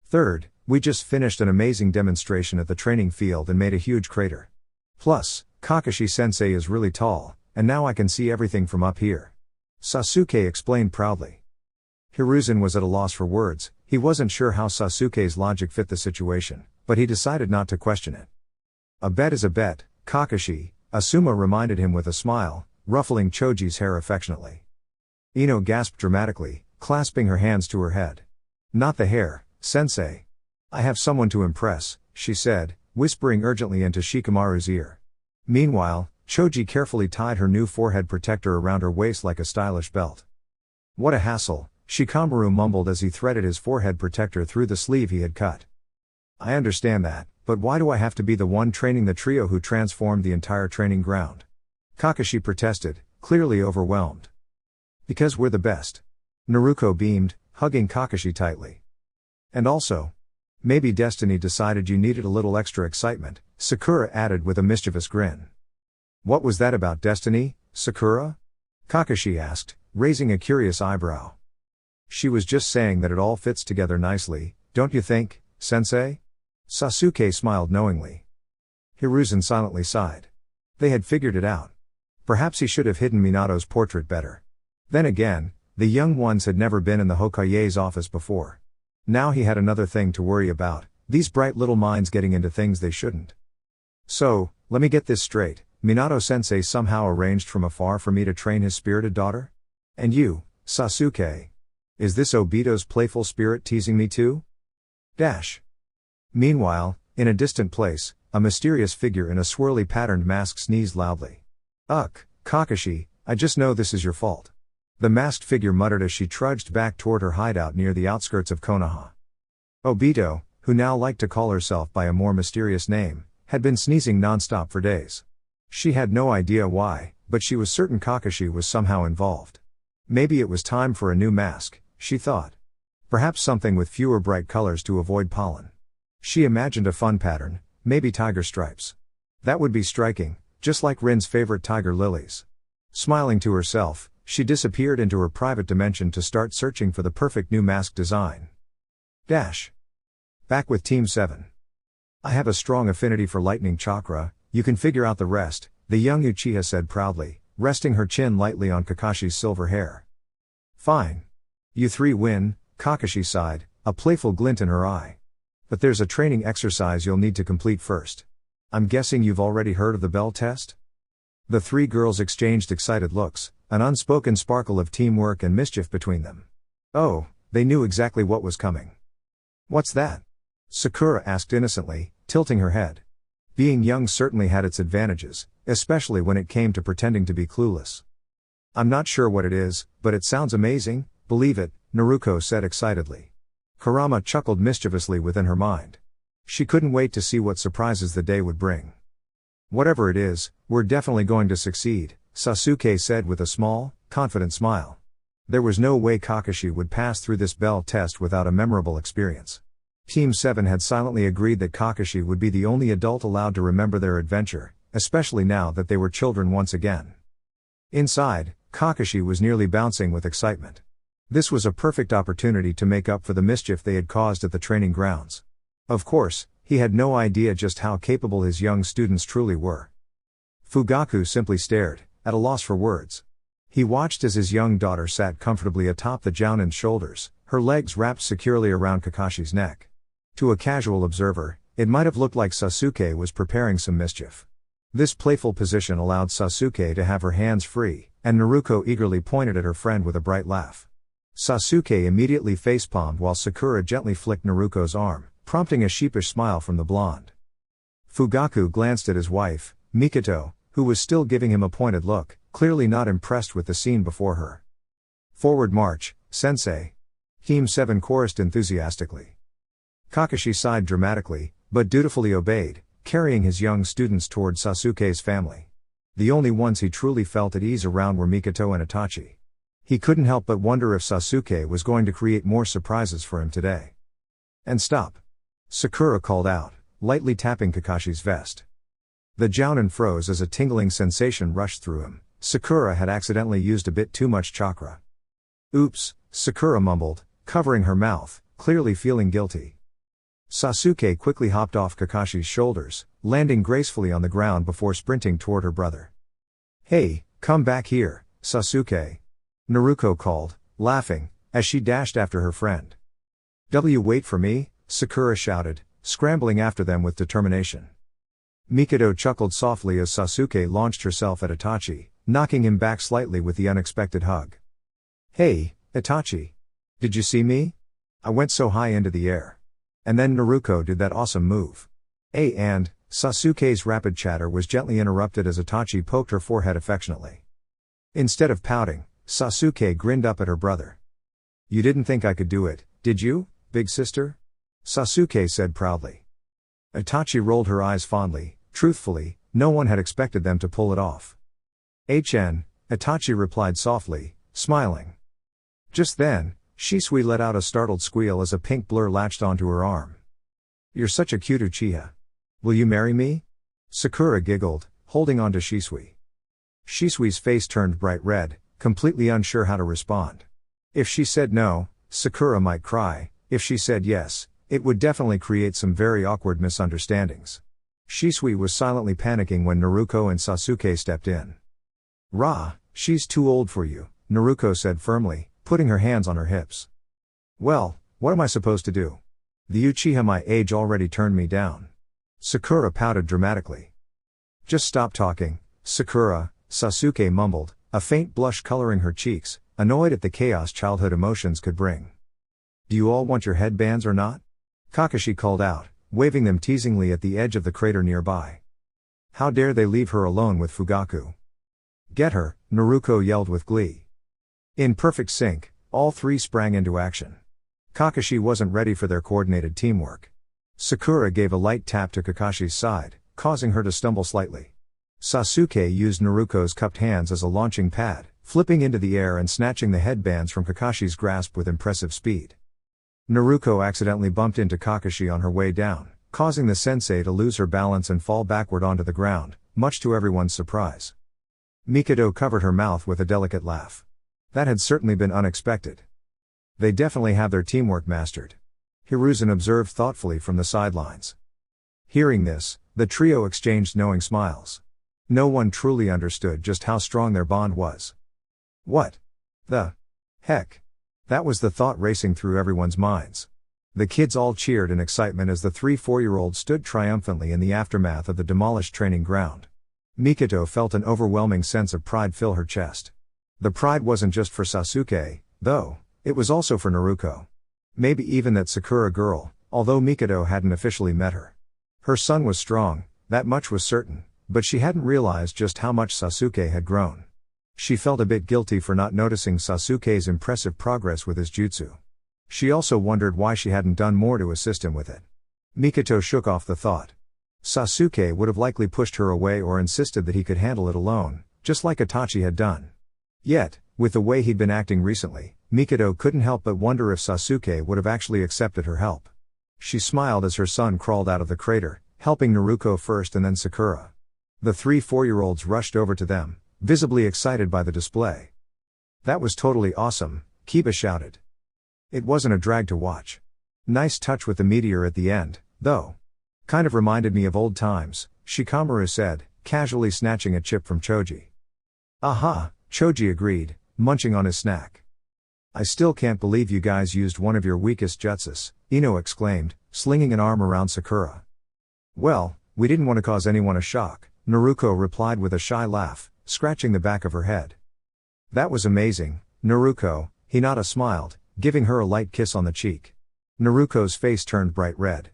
Third, we just finished an amazing demonstration at the training field and made a huge crater. Plus, Kakashi-sensei is really tall, and now I can see everything from up here. Sasuke explained proudly. Hiruzen was at a loss for words. He wasn't sure how Sasuke's logic fit the situation, but he decided not to question it. A bet is a bet, Kakashi, Asuma reminded him with a smile, ruffling Choji's hair affectionately. Ino gasped dramatically, clasping her hands to her head. Not the hair, sensei. I have someone to impress, she said, whispering urgently into Shikamaru's ear. Meanwhile, Choji carefully tied her new forehead protector around her waist like a stylish belt. What a hassle, Shikamaru mumbled as he threaded his forehead protector through the sleeve he had cut. I understand that, but why do I have to be the one training the trio who transformed the entire training ground? Kakashi protested, clearly overwhelmed. Because we're the best. Naruko beamed, hugging Kakashi tightly. And also, maybe destiny decided you needed a little extra excitement, Sakura added with a mischievous grin. What was that about destiny, Sakura? Kakashi asked, raising a curious eyebrow. She was just saying that it all fits together nicely, don't you think, sensei? Sasuke smiled knowingly. Hiruzen silently sighed. They had figured it out. Perhaps he should have hidden Minato's portrait better. Then again, the young ones had never been in the Hokage's office before. Now he had another thing to worry about, these bright little minds getting into things they shouldn't. So, let me get this straight, Minato-sensei somehow arranged from afar for me to train his spirited daughter? And you, Sasuke? Is this Obito's playful spirit teasing me too? Meanwhile, in a distant place, a mysterious figure in a swirly patterned mask sneezed loudly. Ugh, Kakashi, I just know this is your fault. The masked figure muttered as she trudged back toward her hideout near the outskirts of Konoha. Obito, who now liked to call herself by a more mysterious name, had been sneezing non-stop for days. She had no idea why, but she was certain Kakashi was somehow involved. Maybe it was time for a new mask, she thought. Perhaps something with fewer bright colors to avoid pollen. She imagined a fun pattern, maybe tiger stripes. That would be striking, just like Rin's favorite tiger lilies. Smiling to herself, she disappeared into her private dimension to start searching for the perfect new mask design. Back with Team 7. I have a strong affinity for lightning chakra, you can figure out the rest, the young Uchiha said proudly, resting her chin lightly on Kakashi's silver hair. Fine. You three win, Kakashi sighed, a playful glint in her eye. But there's a training exercise you'll need to complete first. I'm guessing you've already heard of the bell test? The three girls exchanged excited looks, an unspoken sparkle of teamwork and mischief between them. Oh, they knew exactly what was coming. What's that? Sakura asked innocently, tilting her head. Being young certainly had its advantages, especially when it came to pretending to be clueless. I'm not sure what it is, but it sounds amazing, believe it, Naruko said excitedly. Kurama chuckled mischievously within her mind. She couldn't wait to see what surprises the day would bring. Whatever it is, we're definitely going to succeed, Sasuke said with a small, confident smile. There was no way Kakashi would pass through this bell test without a memorable experience. Team 7 had silently agreed that Kakashi would be the only adult allowed to remember their adventure, especially now that they were children once again. Inside, Kakashi was nearly bouncing with excitement. This was a perfect opportunity to make up for the mischief they had caused at the training grounds. Of course, he had no idea just how capable his young students truly were. Fugaku simply stared, at a loss for words. He watched as his young daughter sat comfortably atop the Jounin's shoulders, her legs wrapped securely around Kakashi's neck. To a casual observer, it might have looked like Sasuke was preparing some mischief. This playful position allowed Sasuke to have her hands free, and Naruko eagerly pointed at her friend with a bright laugh. Sasuke immediately facepalmed while Sakura gently flicked Naruko's arm, prompting a sheepish smile from the blonde. Fugaku glanced at his wife, Mikoto, who was still giving him a pointed look, clearly not impressed with the scene before her. Forward march, sensei. Team 7 chorused enthusiastically. Kakashi sighed dramatically, but dutifully obeyed, carrying his young students toward Sasuke's family. The only ones he truly felt at ease around were Mikoto and Itachi. He couldn't help but wonder if Sasuke was going to create more surprises for him today. And stop. Sakura called out, lightly tapping Kakashi's vest. The Jounin froze as a tingling sensation rushed through him. Sakura had accidentally used a bit too much chakra. Oops, Sakura mumbled, covering her mouth, clearly feeling guilty. Sasuke quickly hopped off Kakashi's shoulders, landing gracefully on the ground before sprinting toward her brother. "Hey, come back here, Sasuke," Naruko called, laughing, as she dashed after her friend. "Wait for me," Sakura shouted, scrambling after them with determination. Mikado chuckled softly as Sasuke launched herself at Itachi, knocking him back slightly with the unexpected hug. "Hey, Itachi. Did you see me? I went so high into the air." And then Naruko did that awesome move. And Sasuke's rapid chatter was gently interrupted as Itachi poked her forehead affectionately. Instead of pouting, Sasuke grinned up at her brother. "You didn't think I could do it, did you, big sister?" Sasuke said proudly. Itachi rolled her eyes fondly. Truthfully, no one had expected them to pull it off. Itachi replied softly, smiling. Just then, Shisui let out a startled squeal as a pink blur latched onto her arm. "You're such a cute Uchiha. Will you marry me?" Sakura giggled, holding on to Shisui. Shisui's face turned bright red, completely unsure how to respond. If she said no, Sakura might cry. If she said yes, it would definitely create some very awkward misunderstandings. Shisui was silently panicking when Naruko and Sasuke stepped in. She's too old for you," Naruko said firmly, putting her hands on her hips. "Well, what am I supposed to do? The Uchiha my age already turned me down." Sakura pouted dramatically. "Just stop talking, Sakura," Sasuke mumbled, a faint blush coloring her cheeks, annoyed at the chaos childhood emotions could bring. "Do you all want your headbands or not?" Kakashi called out, waving them teasingly at the edge of the crater nearby. How dare they leave her alone with Fugaku? "Get her," Naruko yelled with glee. In perfect sync, all three sprang into action. Kakashi wasn't ready for their coordinated teamwork. Sakura gave a light tap to Kakashi's side, causing her to stumble slightly. Sasuke used Naruko's cupped hands as a launching pad, flipping into the air and snatching the headbands from Kakashi's grasp with impressive speed. Naruko accidentally bumped into Kakashi on her way down, causing the sensei to lose her balance and fall backward onto the ground, much to everyone's surprise. Mikado covered her mouth with a delicate laugh. That had certainly been unexpected. They definitely have their teamwork mastered. Hiruzen observed thoughtfully from the sidelines. Hearing this, the trio exchanged knowing smiles. No one truly understood just how strong their bond was. What the heck? That was the thought racing through everyone's minds. The kids all cheered in excitement as the 3-4-year-olds stood triumphantly in the aftermath of the demolished training ground. Mikado felt an overwhelming sense of pride fill her chest. The pride wasn't just for Sasuke, though, it was also for Naruko. Maybe even that Sakura girl, although Mikado hadn't officially met her. Her son was strong, that much was certain, but she hadn't realized just how much Sasuke had grown. She felt a bit guilty for not noticing Sasuke's impressive progress with his jutsu. She also wondered why she hadn't done more to assist him with it. Mikado shook off the thought. Sasuke would have likely pushed her away or insisted that he could handle it alone, just like Itachi had done. Yet, with the way he'd been acting recently, Mikado couldn't help but wonder if Sasuke would have actually accepted her help. She smiled as her son crawled out of the crater, helping Naruko first and then Sakura. The 3-4-year-olds rushed over to them, visibly excited by the display. "That was totally awesome," Kiba shouted. "It wasn't a drag to watch. Nice touch with the meteor at the end, though. Kind of reminded me of old times," Shikamaru said, casually snatching a chip from Choji. "Aha," Choji agreed, munching on his snack. "I still can't believe you guys used one of your weakest jutsus," Ino exclaimed, slinging an arm around Sakura. "Well, we didn't want to cause anyone a shock," Naruko replied with a shy laugh, scratching the back of her head. "That was amazing, Naruko," Hinata smiled, giving her a light kiss on the cheek. Naruko's face turned bright red.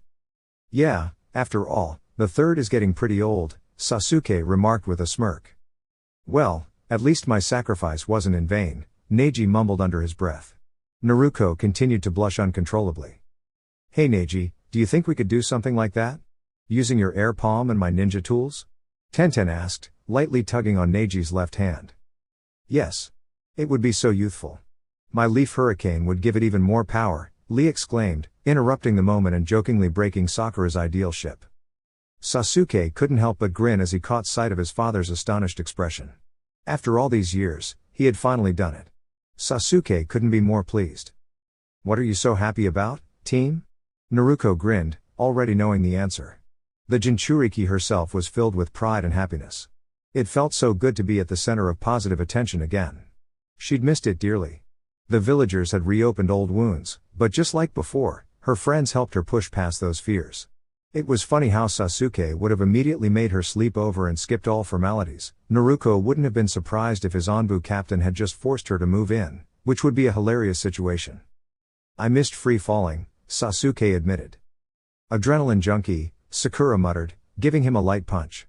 "Yeah, after all, the third is getting pretty old," Sasuke remarked with a smirk. "Well, at least my sacrifice wasn't in vain," Neji mumbled under his breath. Naruko continued to blush uncontrollably. "Hey Neji, do you think we could do something like that? Using your air palm and my ninja tools?" Tenten asked, lightly tugging on Neji's left hand. "Yes. It would be so youthful. My leaf hurricane would give it even more power," Lee exclaimed, interrupting the moment and jokingly breaking Sakura's ideal ship. Sasuke couldn't help but grin as he caught sight of his father's astonished expression. After all these years, he had finally done it. Sasuke couldn't be more pleased. "What are you so happy about, team?" Naruko grinned, already knowing the answer. The Jinchuriki herself was filled with pride and happiness. It felt so good to be at the center of positive attention again. She'd missed it dearly. The villagers had reopened old wounds, but just like before, her friends helped her push past those fears. It was funny how Sasuke would have immediately made her sleep over and skipped all formalities. Naruko wouldn't have been surprised if his Anbu captain had just forced her to move in, which would be a hilarious situation. I missed free falling, Sasuke admitted. Adrenaline junkie, Sakura muttered, giving him a light punch.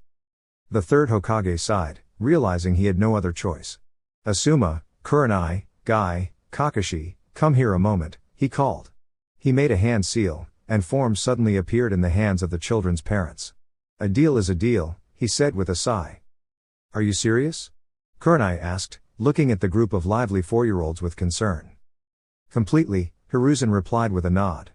The third Hokage sighed, realizing he had no other choice. Asuma, Kurenai, Guy, Kakashi, come here a moment, he called. He made a hand seal, and forms suddenly appeared in the hands of the children's parents. A deal is a deal, he said with a sigh. Are you serious? Kurenai asked, looking at the group of lively 4-year-olds with concern. Completely, Hiruzen replied with a nod.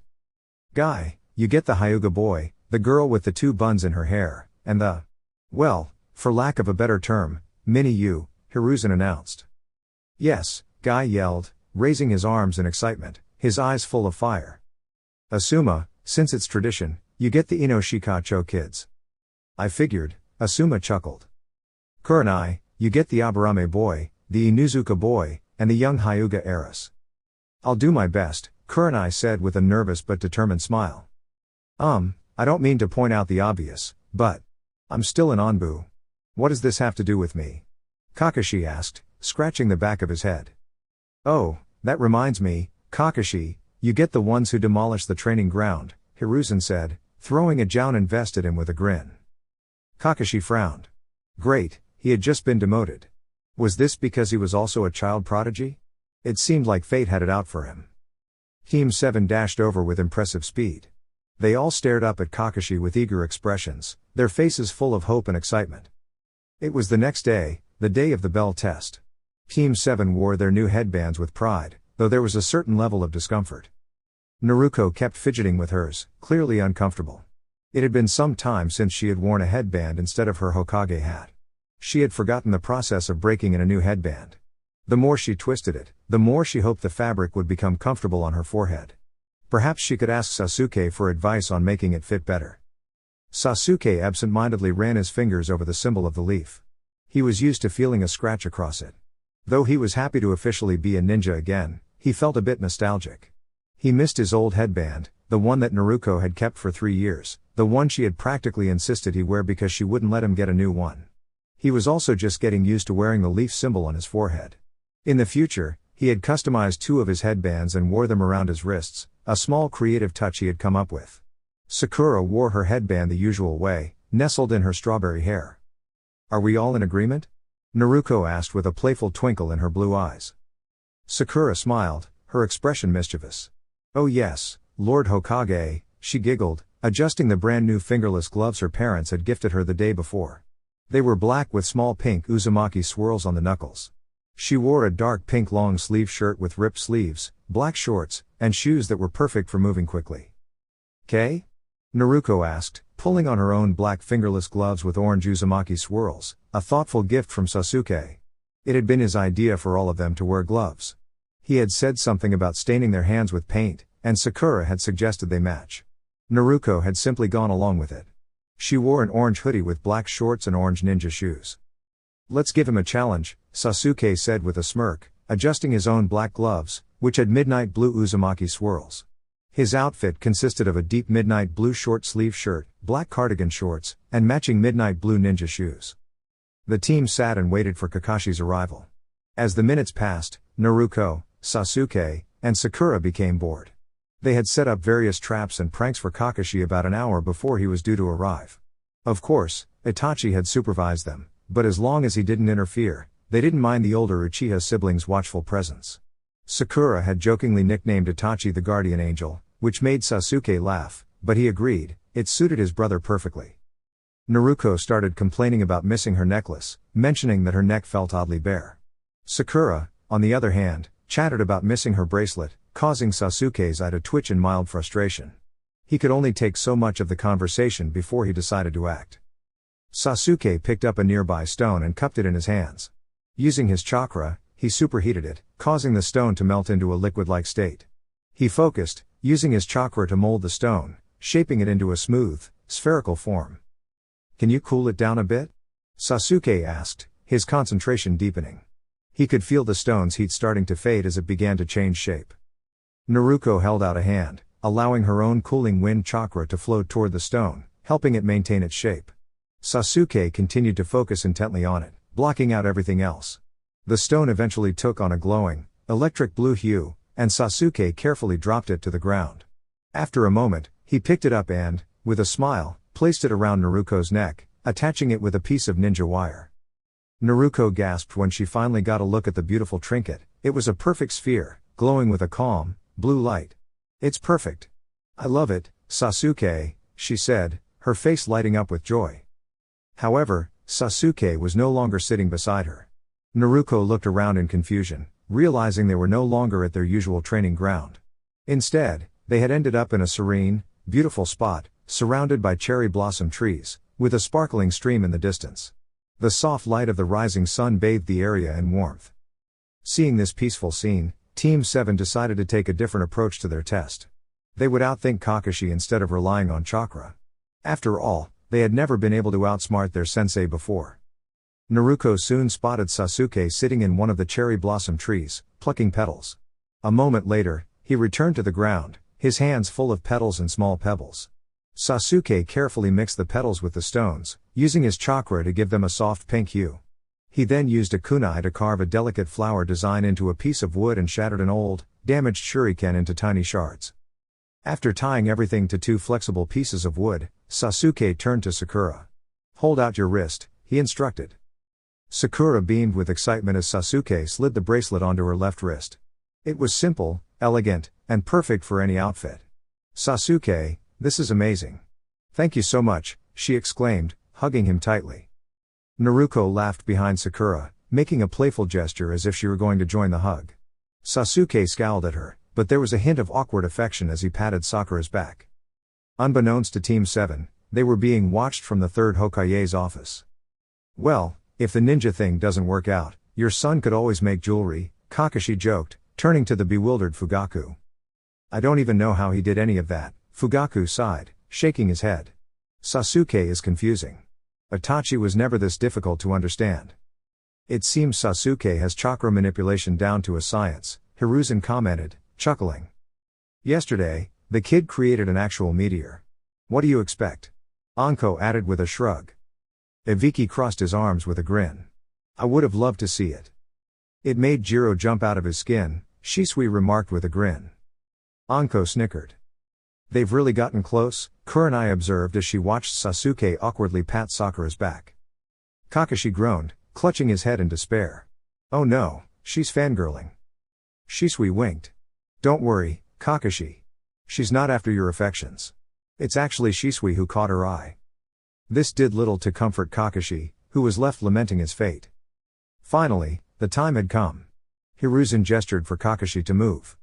Guy, you get the Hyuga boy, the girl with the 2 buns in her hair, and the... well, for lack of a better term, mini-you, Hiruzen announced. Yes, Guy yelled, raising his arms in excitement, his eyes full of fire. Asuma, since it's tradition, you get the Inoshikacho kids. I figured, Asuma chuckled. Kurenai, you get the Aburame boy, the Inuzuka boy, and the young Hyuga heiress. I'll do my best, Kurenai said with a nervous but determined smile. I don't mean to point out the obvious, but I'm still an Anbu. What does this have to do with me? Kakashi asked, scratching the back of his head. Oh, that reminds me, Kakashi, you get the ones who demolish the training ground, Hiruzen said, throwing a jounin vest at him with a grin. Kakashi frowned. Great, he had just been demoted. Was this because he was also a child prodigy? It seemed like fate had it out for him. Team 7 dashed over with impressive speed. They all stared up at Kakashi with eager expressions, their faces full of hope and excitement. It was the next day, the day of the bell test. Team 7 wore their new headbands with pride, though there was a certain level of discomfort. Naruko kept fidgeting with hers, clearly uncomfortable. It had been some time since she had worn a headband instead of her Hokage hat. She had forgotten the process of breaking in a new headband. The more she twisted it, the more she hoped the fabric would become comfortable on her forehead. Perhaps she could ask Sasuke for advice on making it fit better. Sasuke absent-mindedly ran his fingers over the symbol of the leaf. He was used to feeling a scratch across it. Though he was happy to officially be a ninja again, he felt a bit nostalgic. He missed his old headband, the one that Naruko had kept for 3 years, the one she had practically insisted he wear because she wouldn't let him get a new one. He was also just getting used to wearing the leaf symbol on his forehead. In the future, he had customized 2 of his headbands and wore them around his wrists, a small creative touch he had come up with. Sakura wore her headband the usual way, nestled in her strawberry hair. Are we all in agreement? Naruko asked with a playful twinkle in her blue eyes. Sakura smiled, her expression mischievous. Oh yes, Lord Hokage, she giggled, adjusting the brand new fingerless gloves her parents had gifted her the day before. They were black with small pink uzumaki swirls on the knuckles. She wore a dark pink long sleeve shirt with ripped sleeves, black shorts, and shoes that were perfect for moving quickly. "Kay?" Naruko asked, pulling on her own black fingerless gloves with orange uzumaki swirls, a thoughtful gift from Sasuke. It had been his idea for all of them to wear gloves. He had said something about staining their hands with paint, and Sakura had suggested they match. Naruko had simply gone along with it. She wore an orange hoodie with black shorts and orange ninja shoes. "Let's give him a challenge," Sasuke said with a smirk, adjusting his own black gloves, which had midnight blue uzumaki swirls. His outfit consisted of a deep midnight blue short-sleeve shirt, black cardigan shorts, and matching midnight blue ninja shoes. The team sat and waited for Kakashi's arrival. As the minutes passed, Naruko, Sasuke, and Sakura became bored. They had set up various traps and pranks for Kakashi about an hour before he was due to arrive. Of course, Itachi had supervised them, but as long as he didn't interfere, they didn't mind the older Uchiha siblings' watchful presence. Sakura had jokingly nicknamed Itachi the Guardian Angel, which made Sasuke laugh, but he agreed, it suited his brother perfectly. Naruko started complaining about missing her necklace, mentioning that her neck felt oddly bare. Sakura, on the other hand, chattered about missing her bracelet, causing Sasuke's eye to twitch in mild frustration. He could only take so much of the conversation before he decided to act. Sasuke picked up a nearby stone and cupped it in his hands. Using his chakra, he superheated it, causing the stone to melt into a liquid-like state. He focused, using his chakra to mold the stone, shaping it into a smooth, spherical form. "Can you cool it down a bit?" Sasuke asked, his concentration deepening. He could feel the stone's heat starting to fade as it began to change shape. Naruko held out a hand, allowing her own cooling wind chakra to flow toward the stone, helping it maintain its shape. Sasuke continued to focus intently on it, blocking out everything else. The stone eventually took on a glowing, electric blue hue, and Sasuke carefully dropped it to the ground. After a moment, he picked it up and, with a smile, placed it around Naruko's neck, attaching it with a piece of ninja wire. Naruko gasped when she finally got a look at the beautiful trinket. It was a perfect sphere, glowing with a calm, blue light. "It's perfect. I love it, Sasuke," she said, her face lighting up with joy. However, Sasuke was no longer sitting beside her. Naruko looked around in confusion, realizing they were no longer at their usual training ground. Instead, they had ended up in a serene, beautiful spot, surrounded by cherry blossom trees, with a sparkling stream in the distance. The soft light of the rising sun bathed the area in warmth. Seeing this peaceful scene, Team 7 decided to take a different approach to their test. They would outthink Kakashi instead of relying on chakra. After all, they had never been able to outsmart their sensei before. Naruko soon spotted Sasuke sitting in one of the cherry blossom trees, plucking petals. A moment later, he returned to the ground, his hands full of petals and small pebbles. Sasuke carefully mixed the petals with the stones, using his chakra to give them a soft pink hue. He then used a kunai to carve a delicate flower design into a piece of wood and shattered an old, damaged shuriken into tiny shards. After tying everything to two flexible pieces of wood, Sasuke turned to Sakura. "Hold out your wrist," he instructed. Sakura beamed with excitement as Sasuke slid the bracelet onto her left wrist. It was simple, elegant, and perfect for any outfit. "Sasuke, this is amazing. Thank you so much," she exclaimed, hugging him tightly. Naruko laughed behind Sakura, making a playful gesture as if she were going to join the hug. Sasuke scowled at her, but there was a hint of awkward affection as he patted Sakura's back. Unbeknownst to Team 7, they were being watched from the 3rd Hokage's office. "Well, if the ninja thing doesn't work out, your son could always make jewelry," Kakashi joked, turning to the bewildered Fugaku. "I don't even know how he did any of that," Fugaku sighed, shaking his head. "Sasuke is confusing. Itachi was never this difficult to understand." "It seems Sasuke has chakra manipulation down to a science," Hiruzen commented, chuckling. "Yesterday, the kid created an actual meteor. What do you expect?" Anko added with a shrug. Ibiki crossed his arms with a grin. "I would have loved to see it." "It made Jiro jump out of his skin," Shisui remarked with a grin. Anko snickered. "They've really gotten close," Kurenai observed as she watched Sasuke awkwardly pat Sakura's back. Kakashi groaned, clutching his head in despair. "Oh no, she's fangirling." Shisui winked. "Don't worry, Kakashi. She's not after your affections. It's actually Shisui who caught her eye." This did little to comfort Kakashi, who was left lamenting his fate. Finally, the time had come. Hiruzen gestured for Kakashi to move.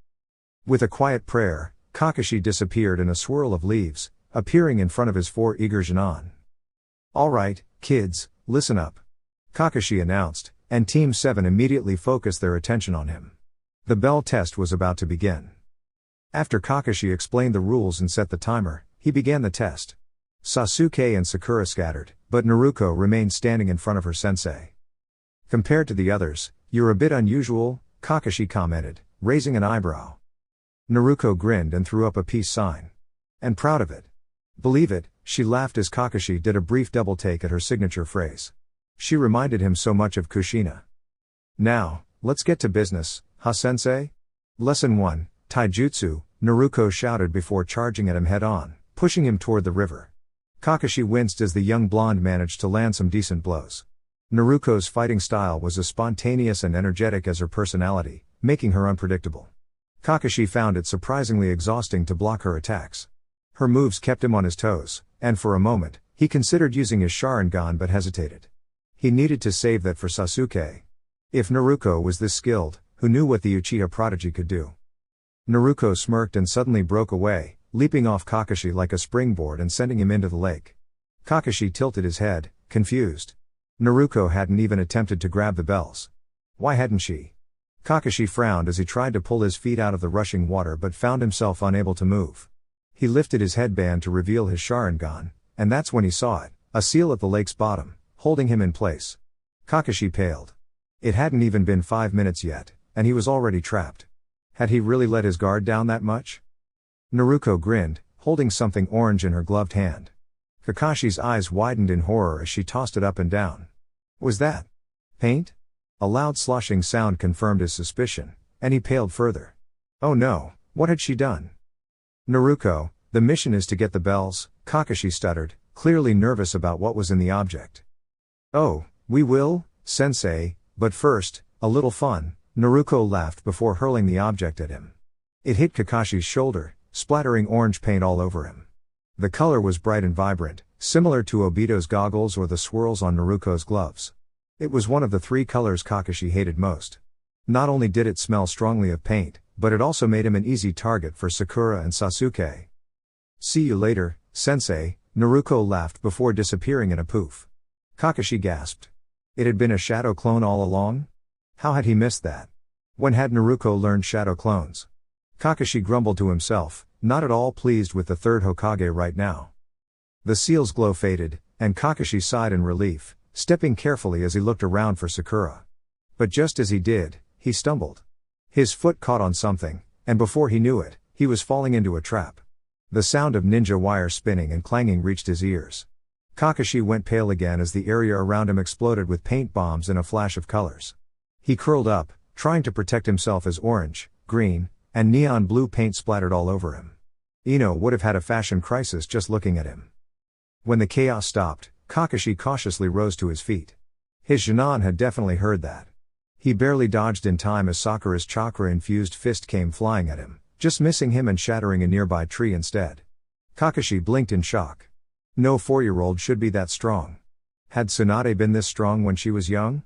With a quiet prayer, Kakashi disappeared in a swirl of leaves, appearing in front of his 4 eager genin. "All right, kids, listen up," Kakashi announced, and Team 7 immediately focused their attention on him. The bell test was about to begin. After Kakashi explained the rules and set the timer, he began the test. Sasuke and Sakura scattered, but Naruko remained standing in front of her sensei. "Compared to the others, you're a bit unusual," Kakashi commented, raising an eyebrow. Naruko grinned and threw up a peace sign. "And proud of it." "Believe it," she laughed as Kakashi did a brief double take at her signature phrase. She reminded him so much of Kushina. "Now, let's get to business, sensei?" Lesson 1, Taijutsu, Naruko shouted before charging at him head-on, pushing him toward the river. Kakashi winced as the young blonde managed to land some decent blows. Naruko's fighting style was as spontaneous and energetic as her personality, making her unpredictable. Kakashi found it surprisingly exhausting to block her attacks. Her moves kept him on his toes, and for a moment, he considered using his Sharingan but hesitated. He needed to save that for Sasuke. If Naruko was this skilled, who knew what the Uchiha prodigy could do? Naruko smirked and suddenly broke away, leaping off Kakashi like a springboard and sending him into the lake. Kakashi tilted his head, confused. Naruko hadn't even attempted to grab the bells. Why hadn't she? Kakashi frowned as he tried to pull his feet out of the rushing water but found himself unable to move. He lifted his headband to reveal his Sharingan, and that's when he saw it, a seal at the lake's bottom, holding him in place. Kakashi paled. It hadn't even been 5 minutes yet, and he was already trapped. Had he really let his guard down that much? Naruko grinned, holding something orange in her gloved hand. Kakashi's eyes widened in horror as she tossed it up and down. Was that paint? A loud sloshing sound confirmed his suspicion, and he paled further. Oh no, what had she done? Naruko, the mission is to get the bells, Kakashi stuttered, clearly nervous about what was in the object. Oh, we will, sensei, but first, a little fun, Naruko laughed before hurling the object at him. It hit Kakashi's shoulder, splattering orange paint all over him. The color was bright and vibrant, similar to Obito's goggles or the swirls on Naruko's gloves. It was one of the 3 colors Kakashi hated most. Not only did it smell strongly of paint, but it also made him an easy target for Sakura and Sasuke. See you later, sensei, Naruko laughed before disappearing in a poof. Kakashi gasped. It had been a shadow clone all along? How had he missed that? When had Naruko learned shadow clones? Kakashi grumbled to himself, not at all pleased with the 3rd Hokage right now. The seal's glow faded, and Kakashi sighed in relief, stepping carefully as he looked around for Sakura. But just as he did, he stumbled. His foot caught on something, and before he knew it, he was falling into a trap. The sound of ninja wire spinning and clanging reached his ears. Kakashi went pale again as the area around him exploded with paint bombs in a flash of colors. He curled up, trying to protect himself as orange, green, and neon blue paint splattered all over him. Ino would have had a fashion crisis just looking at him. When the chaos stopped, Kakashi cautiously rose to his feet. His Junon had definitely heard that. He barely dodged in time as Sakura's chakra-infused fist came flying at him, just missing him and shattering a nearby tree instead. Kakashi blinked in shock. No 4-year-old should be that strong. Had Tsunade been this strong when she was young?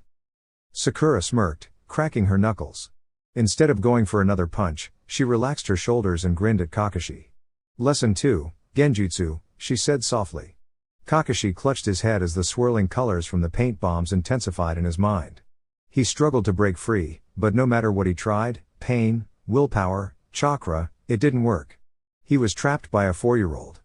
Sakura smirked, cracking her knuckles. Instead of going for another punch, she relaxed her shoulders and grinned at Kakashi. Lesson 2, Genjutsu, she said softly. Kakashi clutched his head as the swirling colors from the paint bombs intensified in his mind. He struggled to break free, but no matter what he tried, pain, willpower, chakra, it didn't work. He was trapped by a 4-year-old.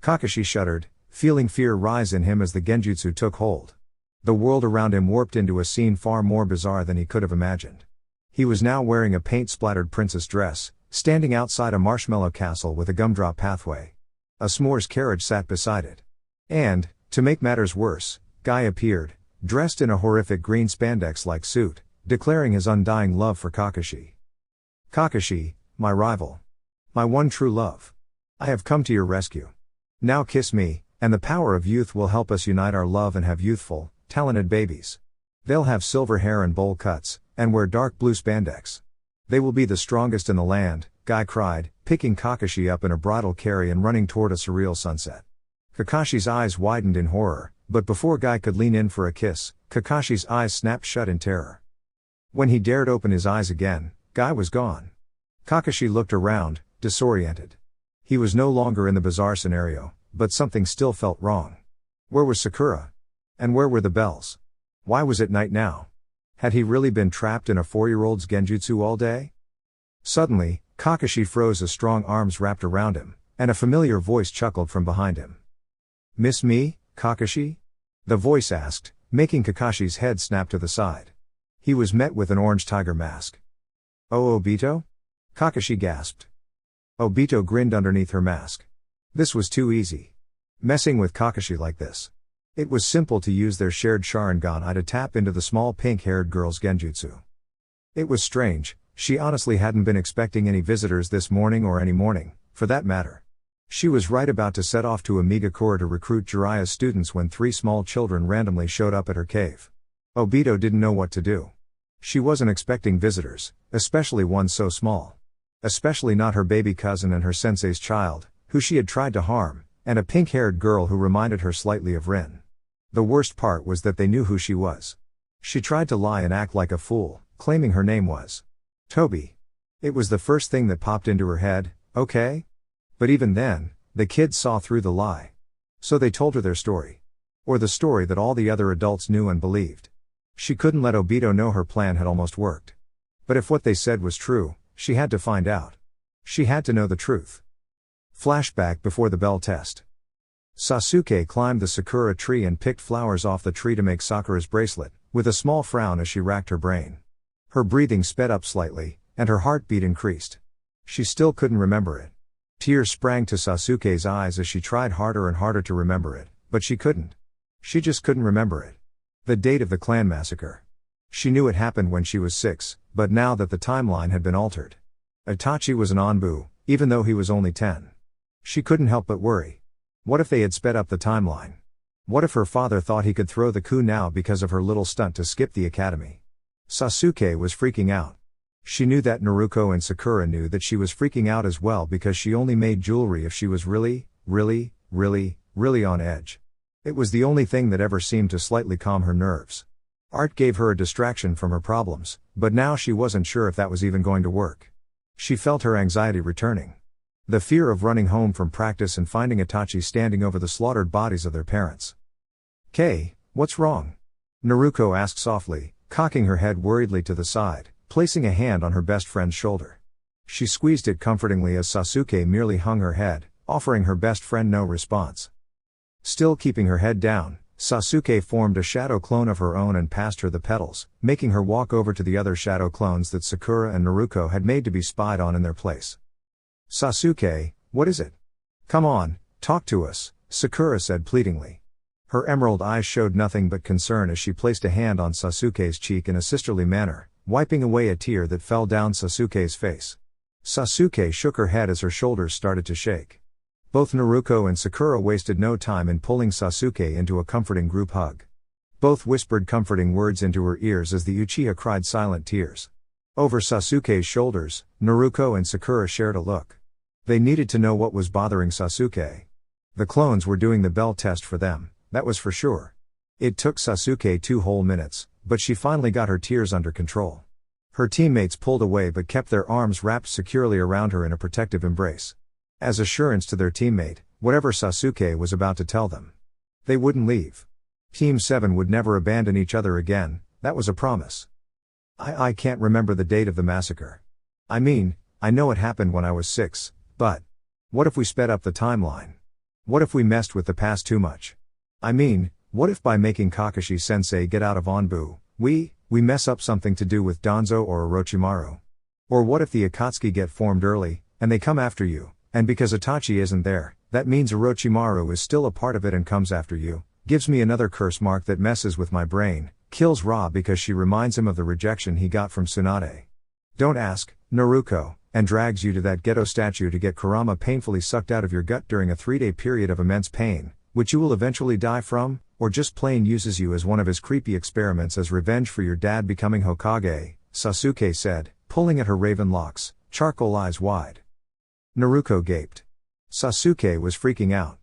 Kakashi shuddered, feeling fear rise in him as the genjutsu took hold. The world around him warped into a scene far more bizarre than he could have imagined. He was now wearing a paint-splattered princess dress, standing outside a marshmallow castle with a gumdrop pathway. A s'mores carriage sat beside it. And, to make matters worse, Guy appeared, dressed in a horrific green spandex-like suit, declaring his undying love for Kakashi. Kakashi, my rival. My one true love. I have come to your rescue. Now kiss me, and the power of youth will help us unite our love and have youthful, talented babies. They'll have silver hair and bowl cuts, and wear dark blue spandex. They will be the strongest in the land, Guy cried, picking Kakashi up in a bridal carry and running toward a surreal sunset. Kakashi's eyes widened in horror, but before Guy could lean in for a kiss, Kakashi's eyes snapped shut in terror. When he dared open his eyes again, Guy was gone. Kakashi looked around, disoriented. He was no longer in the bizarre scenario, but something still felt wrong. Where was Sakura? And where were the bells? Why was it night now? Had he really been trapped in a 4-year-old's genjutsu all day? Suddenly, Kakashi froze as strong arms wrapped around him, and a familiar voice chuckled from behind him. Miss me, Kakashi? The voice asked, making Kakashi's head snap to the side. He was met with an orange tiger mask. Oh, Obito? Kakashi gasped. Obito grinned underneath her mask. This was too easy. Messing with Kakashi like this. It was simple to use their shared Sharingan to tap into the small pink-haired girl's genjutsu. It was strange, she honestly hadn't been expecting any visitors this morning or any morning, for that matter. She was right about to set off to Amigakura to recruit Jiraiya's students when 3 small children randomly showed up at her cave. Obito didn't know what to do. She wasn't expecting visitors, especially one so small. Especially not her baby cousin and her sensei's child, who she had tried to harm, and a pink-haired girl who reminded her slightly of Rin. The worst part was that they knew who she was. She tried to lie and act like a fool, claiming her name was Toby. It was the first thing that popped into her head, okay? But even then, the kids saw through the lie. So they told her their story. Or the story that all the other adults knew and believed. She couldn't let Obito know her plan had almost worked. But if what they said was true, she had to find out. She had to know the truth. Flashback before the bell test. Sasuke climbed the sakura tree and picked flowers off the tree to make Sakura's bracelet, with a small frown as she racked her brain. Her breathing sped up slightly, and her heartbeat increased. She still couldn't remember it. Tears sprang to Sasuke's eyes as she tried harder and harder to remember it, but she couldn't. She just couldn't remember it. The date of the clan massacre. She knew it happened when she was 6, but now that the timeline had been altered. Itachi was an Anbu, even though he was only 10. She couldn't help but worry. What if they had sped up the timeline? What if her father thought he could throw the coup now because of her little stunt to skip the academy? Sasuke was freaking out. She knew that Naruko and Sakura knew that she was freaking out as well because she only made jewelry if she was really on edge. It was the only thing that ever seemed to slightly calm her nerves. Art gave her a distraction from her problems, but now she wasn't sure if that was even going to work. She felt her anxiety returning. The fear of running home from practice and finding Itachi standing over the slaughtered bodies of their parents. "Kay, what's wrong?" Naruko asked softly, cocking her head worriedly to the side, placing a hand on her best friend's shoulder. She squeezed it comfortingly as Sasuke merely hung her head, offering her best friend no response. Still keeping her head down, Sasuke formed a shadow clone of her own and passed her the petals, making her walk over to the other shadow clones that Sakura and Naruko had made to be spied on in their place. "Sasuke, what is it? Come on, talk to us," Sakura said pleadingly. Her emerald eyes showed nothing but concern as she placed a hand on Sasuke's cheek in a sisterly manner, wiping away a tear that fell down Sasuke's face. Sasuke shook her head as her shoulders started to shake. Both Naruko and Sakura wasted no time in pulling Sasuke into a comforting group hug. Both whispered comforting words into her ears as the Uchiha cried silent tears. Over Sasuke's shoulders, Naruko and Sakura shared a look. They needed to know what was bothering Sasuke. The clones were doing the bell test for them, that was for sure. It took Sasuke 2 whole minutes, but she finally got her tears under control. Her teammates pulled away but kept their arms wrapped securely around her in a protective embrace. As assurance to their teammate, whatever Sasuke was about to tell them. They wouldn't leave. Team 7 would never abandon each other again, that was a promise. I can't remember the date of the massacre. I mean, I know it happened when I was 6, but what if we sped up the timeline? What if we messed with the past too much? I mean, what if by making Kakashi-sensei get out of Anbu, we mess up something to do with Danzo or Orochimaru? Or what if the Akatsuki get formed early, and they come after you, and because Itachi isn't there, that means Orochimaru is still a part of it and comes after you, gives me another curse mark that messes with my brain, kills Ra because she reminds him of the rejection he got from Tsunade. Don't ask, Naruko, and drags you to that ghetto statue to get Kurama painfully sucked out of your gut during a 3-day period of immense pain, which you will eventually die from, or just plain uses you as one of his creepy experiments as revenge for your dad becoming Hokage, Sasuke said, pulling at her raven locks, charcoal eyes wide. Naruko gaped. Sasuke was freaking out.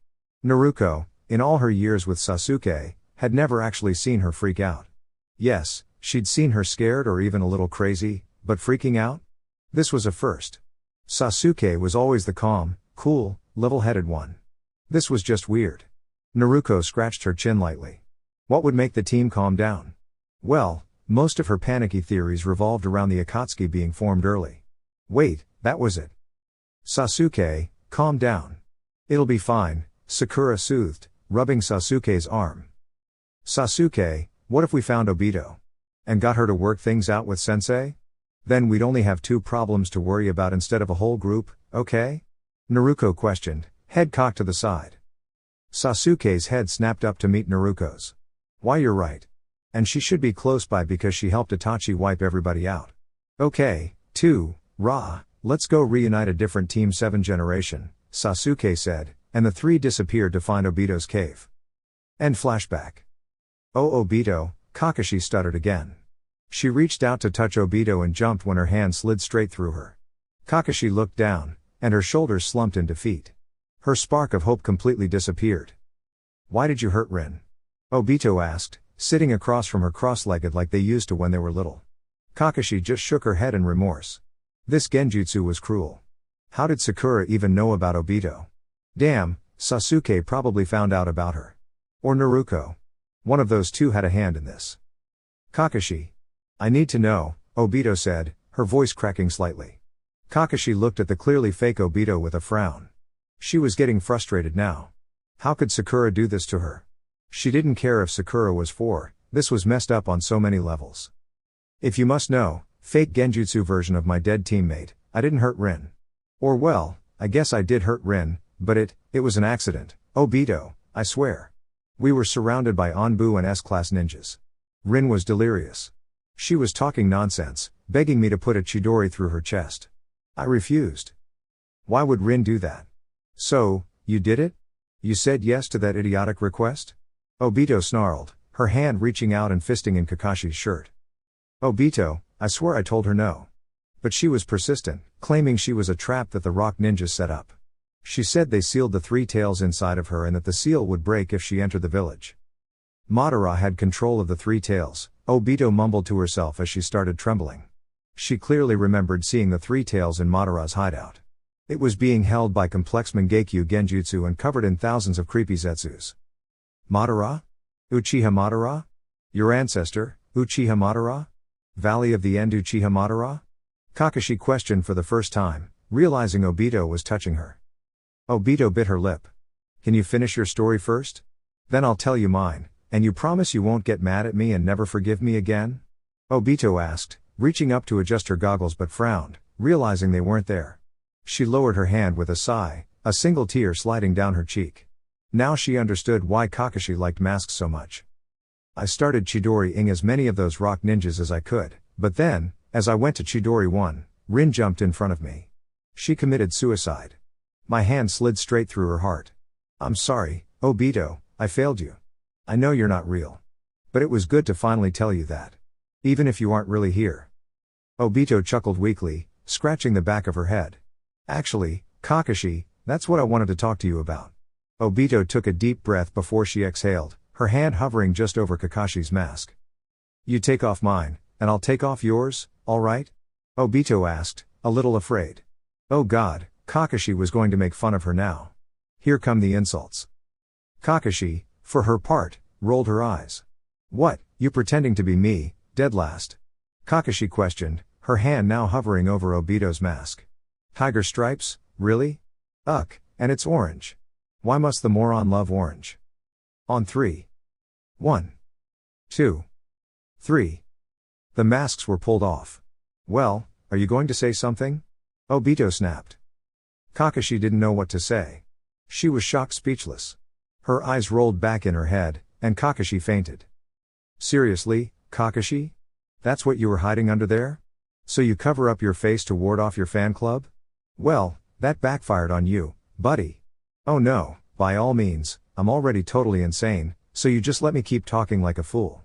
Naruko, in all her years with Sasuke, had never actually seen her freak out. Yes, she'd seen her scared or even a little crazy, but freaking out? This was a first. Sasuke was always the calm, cool, level-headed one. This was just weird. Naruko scratched her chin lightly. What would make the team calm down? Well, most of her panicky theories revolved around the Akatsuki being formed early. Wait, that was it. Sasuke, calm down. It'll be fine, Sakura soothed, rubbing Sasuke's arm. Sasuke, what if we found Obito? And got her to work things out with Sensei? Then we'd only have 2 problems to worry about instead of a whole group, okay? Naruko questioned, head cocked to the side. Sasuke's head snapped up to meet Naruko's. Why, you're right. And she should be close by because she helped Itachi wipe everybody out. Okay, 2, Ra, let's go reunite a different Team 7 generation, Sasuke said, and the 3 disappeared to find Obito's cave. End flashback. Oh, Obito, Kakashi stuttered again. She reached out to touch Obito and jumped when her hand slid straight through her. Kakashi looked down, and her shoulders slumped in defeat. Her spark of hope completely disappeared. Why did you hurt Rin? Obito asked, sitting across from her cross-legged like they used to when they were little. Kakashi just shook her head in remorse. This genjutsu was cruel. How did Sakura even know about Obito? Damn, Sasuke probably found out about her. Or Naruko. One of those 2 had a hand in this. Kakashi. I need to know, Obito said, her voice cracking slightly. Kakashi looked at the clearly fake Obito with a frown. She was getting frustrated now. How could Sakura do this to her? She didn't care if Sakura was 4, this was messed up on so many levels. If you must know, fake genjutsu version of my dead teammate, I didn't hurt Rin. Or well, I guess I did hurt Rin, but it was an accident. Obito, I swear. We were surrounded by Anbu and S-class ninjas. Rin was delirious. She was talking nonsense, begging me to put a Chidori through her chest. I refused. Why would Rin do that? So, you did it? You said yes to that idiotic request? Obito snarled, her hand reaching out and fisting in Kakashi's shirt. Obito, I swear I told her no. But she was persistent, claiming she was a trap that the rock ninjas set up. She said they sealed the 3 tails inside of her and that the seal would break if she entered the village. Madara had control of the 3 tails, Obito mumbled to herself as she started trembling. She clearly remembered seeing the 3 tails in Madara's hideout. It was being held by complex Mangekyo Genjutsu and covered in thousands of creepy zetsus. Madara? Uchiha Madara? Your ancestor, Uchiha Madara? Valley of the End Uchiha Madara? Kakashi questioned for the first time, realizing Obito was touching her. Obito bit her lip. Can you finish your story first? Then I'll tell you mine, and you promise you won't get mad at me and never forgive me again? Obito asked, reaching up to adjust her goggles but frowned, realizing they weren't there. She lowered her hand with a sigh, a single tear sliding down her cheek. Now she understood why Kakashi liked masks so much. I started Chidori-ing as many of those rock ninjas as I could, but then, as I went to Chidori 1, Rin jumped in front of me. She committed suicide. My hand slid straight through her heart. I'm sorry, Obito, I failed you. I know you're not real. But it was good to finally tell you that. Even if you aren't really here. Obito chuckled weakly, scratching the back of her head. Actually, Kakashi, that's what I wanted to talk to you about. Obito took a deep breath before she exhaled, her hand hovering just over Kakashi's mask. You take off mine, and I'll take off yours, alright? Obito asked, a little afraid. Oh god, Kakashi was going to make fun of her now. Here come the insults. Kakashi, for her part, rolled her eyes. What, you pretending to be me, dead last? Kakashi questioned, her hand now hovering over Obito's mask. Tiger stripes, really? Ugh, and it's orange. Why must the moron love orange? On 3. 1. 2. 3. The masks were pulled off. Well, are you going to say something? Obito snapped. Kakashi didn't know what to say. She was shocked speechless. Her eyes rolled back in her head, and Kakashi fainted. Seriously, Kakashi? That's what you were hiding under there? So you cover up your face to ward off your fan club? Well, that backfired on you, buddy. Oh no, by all means, I'm already totally insane, so you just let me keep talking like a fool.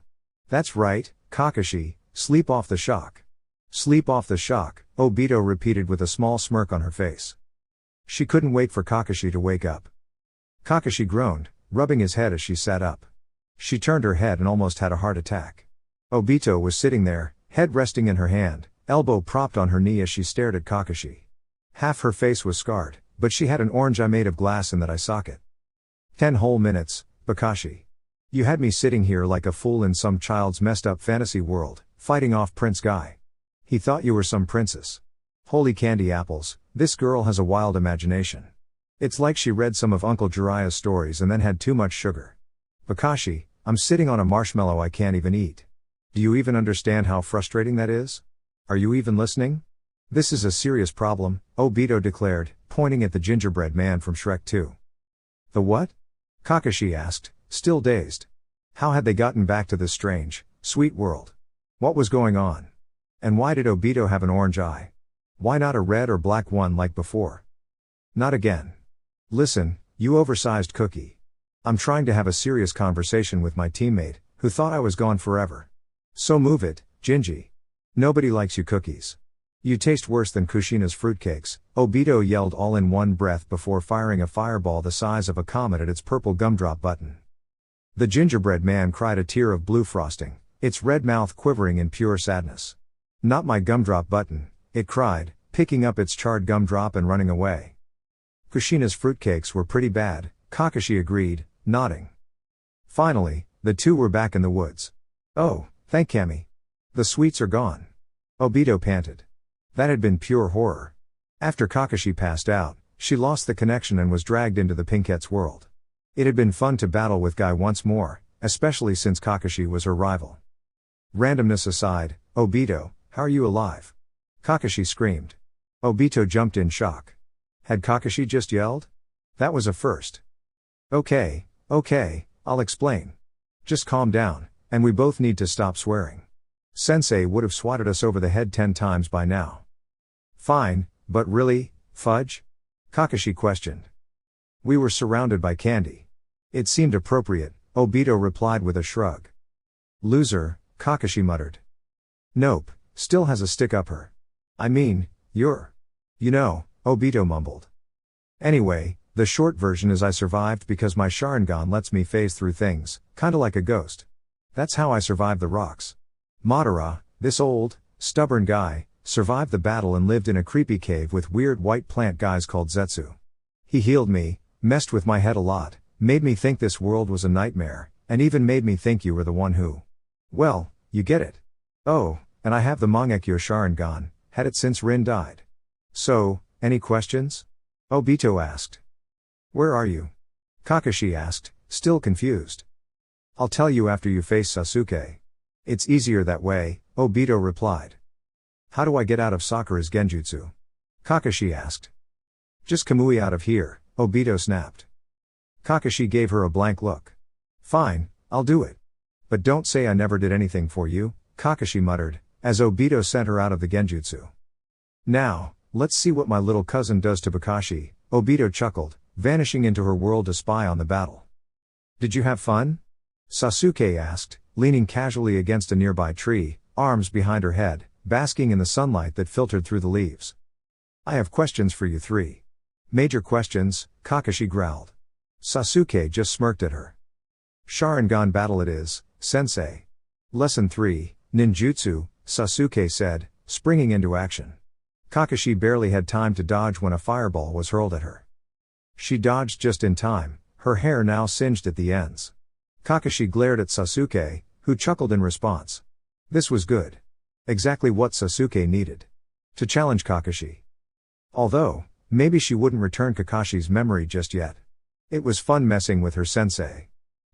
That's right, Kakashi, sleep off the shock. Sleep off the shock, Obito repeated with a small smirk on her face. She couldn't wait for Kakashi to wake up. Kakashi groaned, rubbing his head as she sat up. She turned her head and almost had a heart attack. Obito was sitting there, head resting in her hand, elbow propped on her knee as she stared at Kakashi. Half her face was scarred, but she had an orange eye made of glass in that eye socket. 10 whole minutes, Kakashi. You had me sitting here like a fool in some child's messed up fantasy world, fighting off Prince Guy. He thought you were some princess. Holy candy apples, this girl has a wild imagination. It's like she read some of Uncle Jiraiya's stories and then had too much sugar. Kakashi, I'm sitting on a marshmallow I can't even eat. Do you even understand how frustrating that is? Are you even listening? This is a serious problem, Obito declared, pointing at the gingerbread man from Shrek 2. The what? Kakashi asked, still dazed. How had they gotten back to this strange, sweet world? What was going on? And why did Obito have an orange eye? Why not a red or black one like before? Not again. Listen, you oversized cookie. I'm trying to have a serious conversation with my teammate, who thought I was gone forever. So move it, Gingy. Nobody likes you cookies. You taste worse than Kushina's fruitcakes, Obito yelled all in one breath before firing a fireball the size of a comet at its purple gumdrop button. The gingerbread man cried a tear of blue frosting, its red mouth quivering in pure sadness. Not my gumdrop button, it cried, picking up its charred gumdrop and running away. Kushina's fruitcakes were pretty bad, Kakashi agreed, nodding. Finally, the two were back in the woods. Oh, thank Kami. The sweets are gone. Obito panted. That had been pure horror. After Kakashi passed out, she lost the connection and was dragged into the Pinkette's world. It had been fun to battle with Guy once more, especially since Kakashi was her rival. Randomness aside, Obito, how are you alive? Kakashi screamed. Obito jumped in shock. Had Kakashi just yelled? That was a first. Okay, I'll explain. Just calm down, and we both need to stop swearing. Sensei would have swatted us over the head 10 times by now. Fine, but really, Fudge? Kakashi questioned. We were surrounded by candy. It seemed appropriate, Obito replied with a shrug. Loser, Kakashi muttered. Nope, still has a stick up her. I mean, you're. You know, Obito mumbled. Anyway, the short version is I survived because my Sharingan lets me phase through things, kinda like a ghost. That's how I survived the rocks. Madara, this old, stubborn guy, survived the battle and lived in a creepy cave with weird white plant guys called Zetsu. He healed me, messed with my head a lot, made me think this world was a nightmare, and even made me think you were the one who. Well, you get it. Oh, and I have the Mangekyo Sharingan, had it since Rin died. So, any questions? Obito asked. Where are you? Kakashi asked, still confused. I'll tell you after you face Sasuke. It's easier that way, Obito replied. How do I get out of Sakura's genjutsu? Kakashi asked. Just Kamui out of here, Obito snapped. Kakashi gave her a blank look. Fine, I'll do it. But don't say I never did anything for you, Kakashi muttered, as Obito sent her out of the genjutsu. Now, let's see what my little cousin does to Kakashi, Obito chuckled, vanishing into her world to spy on the battle. Did you have fun? Sasuke asked, leaning casually against a nearby tree, arms behind her head, basking in the sunlight that filtered through the leaves. I have questions for you three. Major questions, Kakashi growled. Sasuke just smirked at her. Sharingan battle it is, sensei. Lesson 3, Ninjutsu, Sasuke said, springing into action. Kakashi barely had time to dodge when a fireball was hurled at her. She dodged just in time, her hair now singed at the ends. Kakashi glared at Sasuke, who chuckled in response. This was good. Exactly what Sasuke needed. To challenge Kakashi. Although, maybe she wouldn't return Kakashi's memory just yet. It was fun messing with her sensei.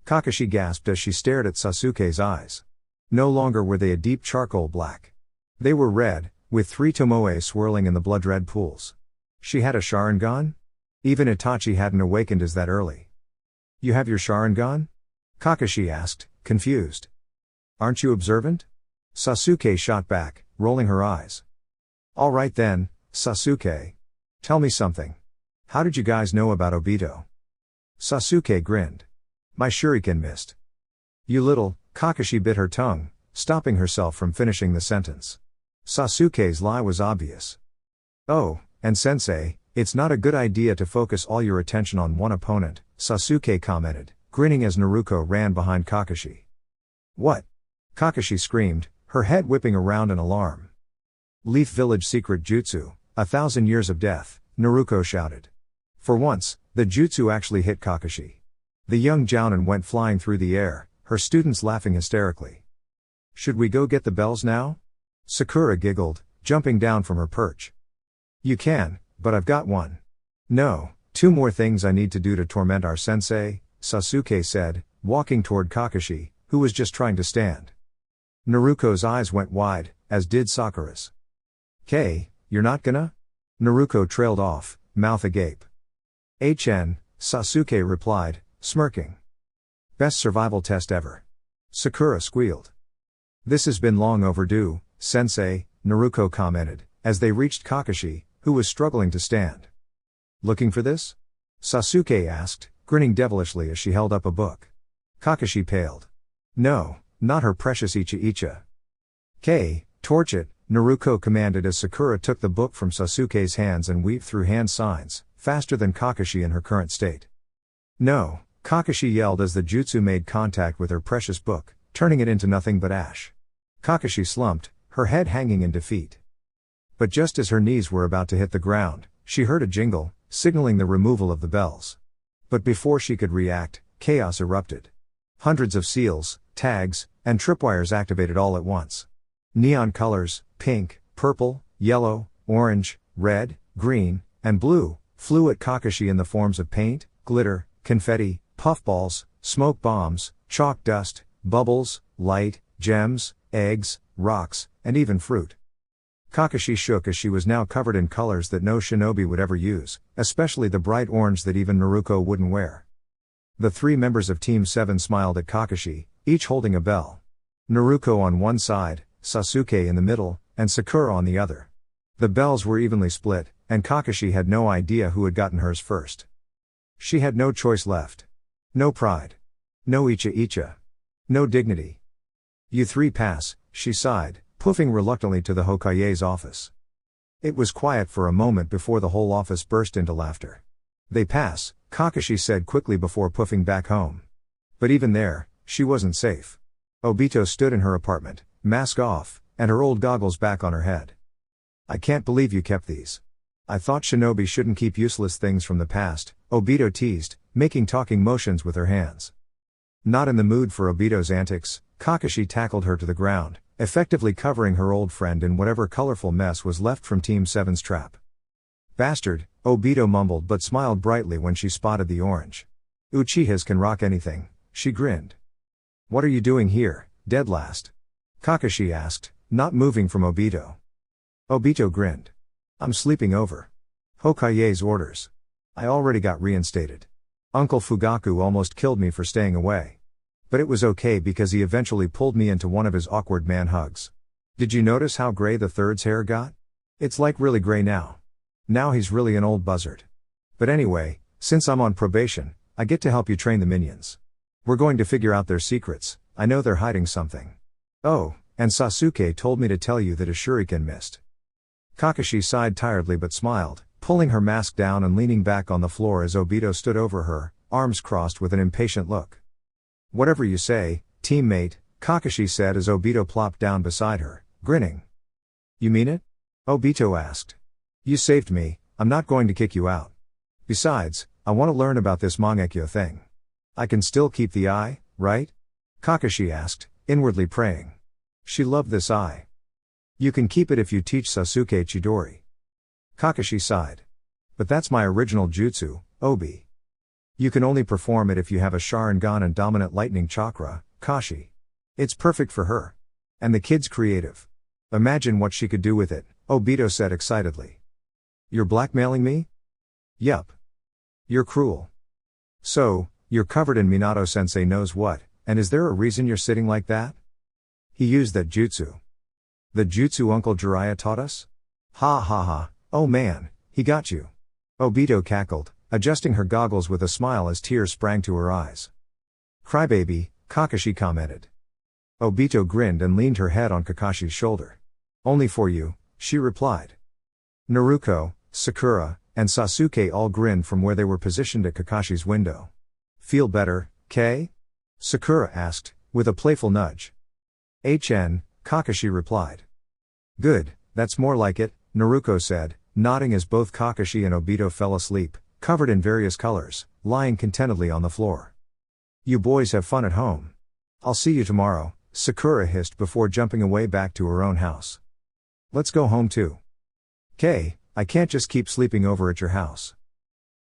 Kakashi gasped as she stared at Sasuke's eyes. No longer were they a deep charcoal black. They were red, with 3 tomoe swirling in the blood-red pools. She had a Sharingan? Even Itachi hadn't awakened as that early. You have your Sharingan? Kakashi asked, confused. Aren't you observant? Sasuke shot back, rolling her eyes. All right then, Sasuke. Tell me something. How did you guys know about Obito? Sasuke grinned. My shuriken missed. You little, Kakashi bit her tongue, stopping herself from finishing the sentence. Sasuke's lie was obvious. Oh, and sensei, it's not a good idea to focus all your attention on one opponent, Sasuke commented, grinning as Naruko ran behind Kakashi. What? Kakashi screamed, her head whipping around in alarm. Leaf Village secret jutsu, 1,000 years of death, Naruko shouted. For once, the jutsu actually hit Kakashi. The young jounin went flying through the air, her students laughing hysterically. Should we go get the bells now? Sakura giggled, jumping down from her perch. You can, but I've got one. No, 2 more things I need to do to torment our sensei, Sasuke said, walking toward Kakashi, who was just trying to stand. Naruko's eyes went wide, as did Sakura's. K, you're not gonna? Naruko trailed off, mouth agape. Sasuke replied, smirking. Best survival test ever. Sakura squealed. This has been long overdue, sensei, Naruko commented, as they reached Kakashi, who was struggling to stand. Looking for this? Sasuke asked, grinning devilishly as she held up a book. Kakashi paled. No, not her precious Icha. Torch it, Naruko commanded as Sakura took the book from Sasuke's hands and weaved through hand signs, faster than Kakashi in her current state. No, Kakashi yelled as the jutsu made contact with her precious book, turning it into nothing but ash. Kakashi slumped, her head hanging in defeat. But just as her knees were about to hit the ground, she heard a jingle, signaling the removal of the bells. But before she could react, chaos erupted. Hundreds of seals, tags, and tripwires activated all at once. Neon colors, pink, purple, yellow, orange, red, green, and blue, flew at Kakashi in the forms of paint, glitter, confetti, puffballs, smoke bombs, chalk dust, bubbles, light, gems, eggs, rocks, and even fruit. Kakashi shook as she was now covered in colors that no shinobi would ever use, especially the bright orange that even Naruko wouldn't wear. The 3 members of Team 7 smiled at Kakashi, each holding a bell. Naruko on one side, Sasuke in the middle, and Sakura on the other. The bells were evenly split, and Kakashi had no idea who had gotten hers first. She had no choice left. No pride. No icha. No dignity. "You 3 pass," she sighed, puffing reluctantly to the Hokage's office. It was quiet for a moment before the whole office burst into laughter. "They pass," Kakashi said quickly before puffing back home. But even there, she wasn't safe. Obito stood in her apartment, mask off, and her old goggles back on her head. "I can't believe you kept these. I thought shinobi shouldn't keep useless things from the past," Obito teased, making talking motions with her hands. Not in the mood for Obito's antics, Kakashi tackled her to the ground, effectively covering her old friend in whatever colorful mess was left from Team 7's trap. "Bastard," Obito mumbled but smiled brightly when she spotted the orange. "Uchihas can rock anything," she grinned. "What are you doing here, dead last?" Kakashi asked, not moving from Obito. Obito grinned. "I'm sleeping over. Hokage's orders. I already got reinstated. Uncle Fugaku almost killed me for staying away. But it was okay because he eventually pulled me into one of his awkward man hugs. Did you notice how gray the third's hair got? It's like really gray now. Now he's really an old buzzard. But anyway, since I'm on probation, I get to help you train the minions. We're going to figure out their secrets. I know they're hiding something. Oh, and Sasuke told me to tell you that a shuriken missed." Kakashi sighed tiredly but smiled, pulling her mask down and leaning back on the floor as Obito stood over her, arms crossed with an impatient look. "Whatever you say, teammate," Kakashi said as Obito plopped down beside her, grinning. "You mean it?" Obito asked. "You saved me, I'm not going to kick you out. Besides, I want to learn about this Mangekyo thing. I can still keep the eye, right?" Kakashi asked, inwardly praying. She loved this eye. "You can keep it if you teach Sasuke Chidori." Kakashi sighed. "But that's my original jutsu, Obi. You can only perform it if you have a Sharingan and dominant lightning chakra, Kashi. It's perfect for her. And the kid's creative. Imagine what she could do with it," Obito said excitedly. "You're blackmailing me?" "Yup. You're cruel. So, you're covered in Minato-sensei knows what, and is there a reason you're sitting like that? He used that jutsu. The jutsu Uncle Jiraiya taught us? Ha ha ha, oh man, he got you." Obito cackled, adjusting her goggles with a smile as tears sprang to her eyes. "Crybaby," Kakashi commented. Obito grinned and leaned her head on Kakashi's shoulder. "Only for you," she replied. Naruko, Sakura, and Sasuke all grinned from where they were positioned at Kakashi's window. "Feel better, Kei?" Sakura asked, with a playful nudge. Kakashi replied. "Good, that's more like it," Naruko said, nodding as both Kakashi and Obito fell asleep, covered in various colors, lying contentedly on the floor. "You boys have fun at home. I'll see you tomorrow," Sakura hissed before jumping away back to her own house. "Let's go home too." "Kei, I can't just keep sleeping over at your house."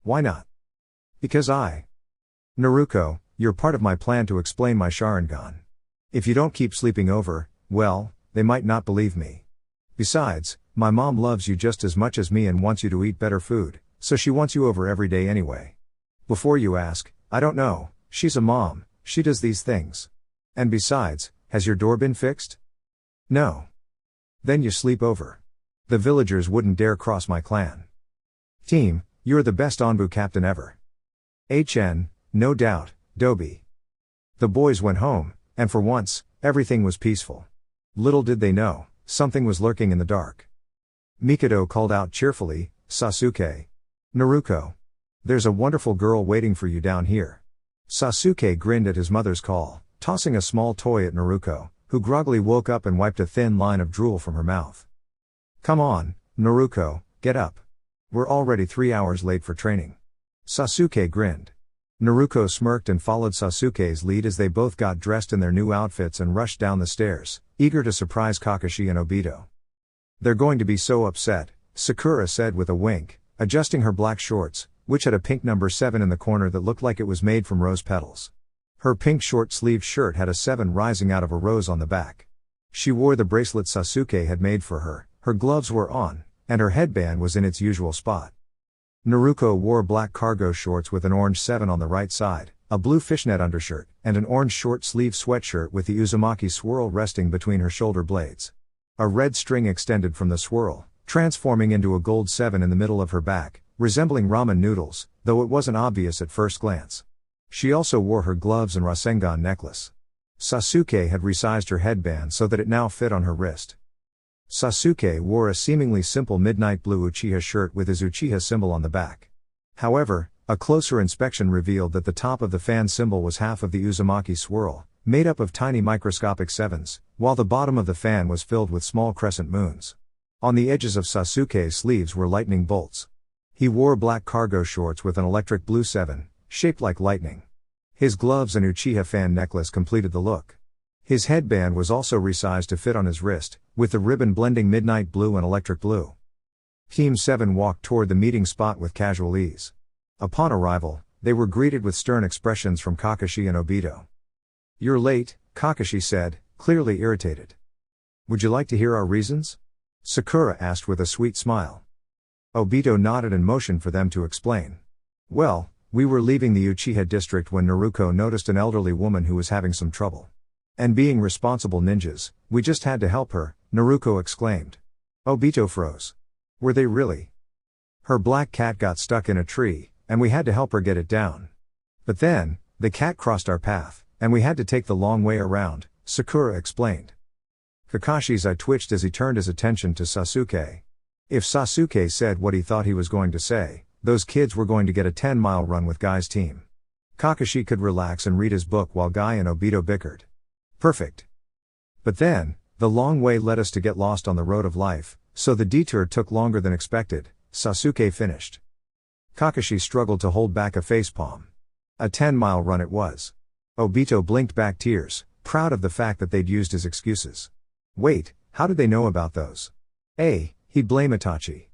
"Why not?" "Because Naruko, you're part of my plan to explain my Sharingan. If you don't keep sleeping over, well, they might not believe me. Besides, my mom loves you just as much as me and wants you to eat better food, so she wants you over every day anyway. Before you ask, I don't know, she's a mom, she does these things. And besides, has your door been fixed?" "No." "Then you sleep over. The villagers wouldn't dare cross my clan." "Team, you're the best Onbu captain ever." No doubt, Dobi." The boys went home, and for once, everything was peaceful. Little did they know, something was lurking in the dark. Mikado called out cheerfully, "Sasuke. Naruko. There's a wonderful girl waiting for you down here." Sasuke grinned at his mother's call, tossing a small toy at Naruko, who groggily woke up and wiped a thin line of drool from her mouth. "Come on, Naruko, get up. We're already 3 hours late for training." Sasuke grinned. Naruko smirked and followed Sasuke's lead as they both got dressed in their new outfits and rushed down the stairs, eager to surprise Kakashi and Obito. "They're going to be so upset," Sakura said with a wink, adjusting her black shorts, which had a pink number 7 in the corner that looked like it was made from rose petals. Her pink short-sleeved shirt had a 7 rising out of a rose on the back. She wore the bracelet Sasuke had made for her gloves were on, and her headband was in its usual spot. Naruko wore black cargo shorts with an orange 7 on the right side, a blue fishnet undershirt, and an orange short-sleeve sweatshirt with the Uzumaki swirl resting between her shoulder blades. A red string extended from the swirl, transforming into a gold 7 in the middle of her back, resembling ramen noodles, though it wasn't obvious at first glance. She also wore her gloves and Rasengan necklace. Sasuke had resized her headband so that it now fit on her wrist. Sasuke wore a seemingly simple midnight blue Uchiha shirt with his Uchiha symbol on the back. However, a closer inspection revealed that the top of the fan symbol was half of the Uzumaki swirl, made up of tiny microscopic 7s, while the bottom of the fan was filled with small crescent moons. On the edges of Sasuke's sleeves were lightning bolts. He wore black cargo shorts with an electric blue 7, shaped like lightning. His gloves and Uchiha fan necklace completed the look. His headband was also resized to fit on his wrist, with the ribbon blending midnight blue and electric blue. Team 7 walked toward the meeting spot with casual ease. Upon arrival, they were greeted with stern expressions from Kakashi and Obito. "You're late," Kakashi said, clearly irritated. "Would you like to hear our reasons?" Sakura asked with a sweet smile. Obito nodded and motioned for them to explain. "Well, we were leaving the Uchiha district when Naruko noticed an elderly woman who was having some trouble. And being responsible ninjas, we just had to help her," Naruko exclaimed. Obito froze. Were they really? Her black cat got stuck in a tree, and we had to help her get it down. But then, the cat crossed our path, and we had to take the long way around, Sakura explained. Kakashi's eye twitched as he turned his attention to Sasuke. If Sasuke said what he thought he was going to say, those kids were going to get a 10-mile run with Guy's team. Kakashi could relax and read his book while Guy and Obito bickered. Perfect. But then, the long way led us to get lost on the road of life, so the detour took longer than expected, Sasuke finished. Kakashi struggled to hold back a facepalm. A 10-mile run it was. Obito blinked back tears, proud of the fact that they'd used his excuses. Wait, how did they know about those? He'd blame Itachi.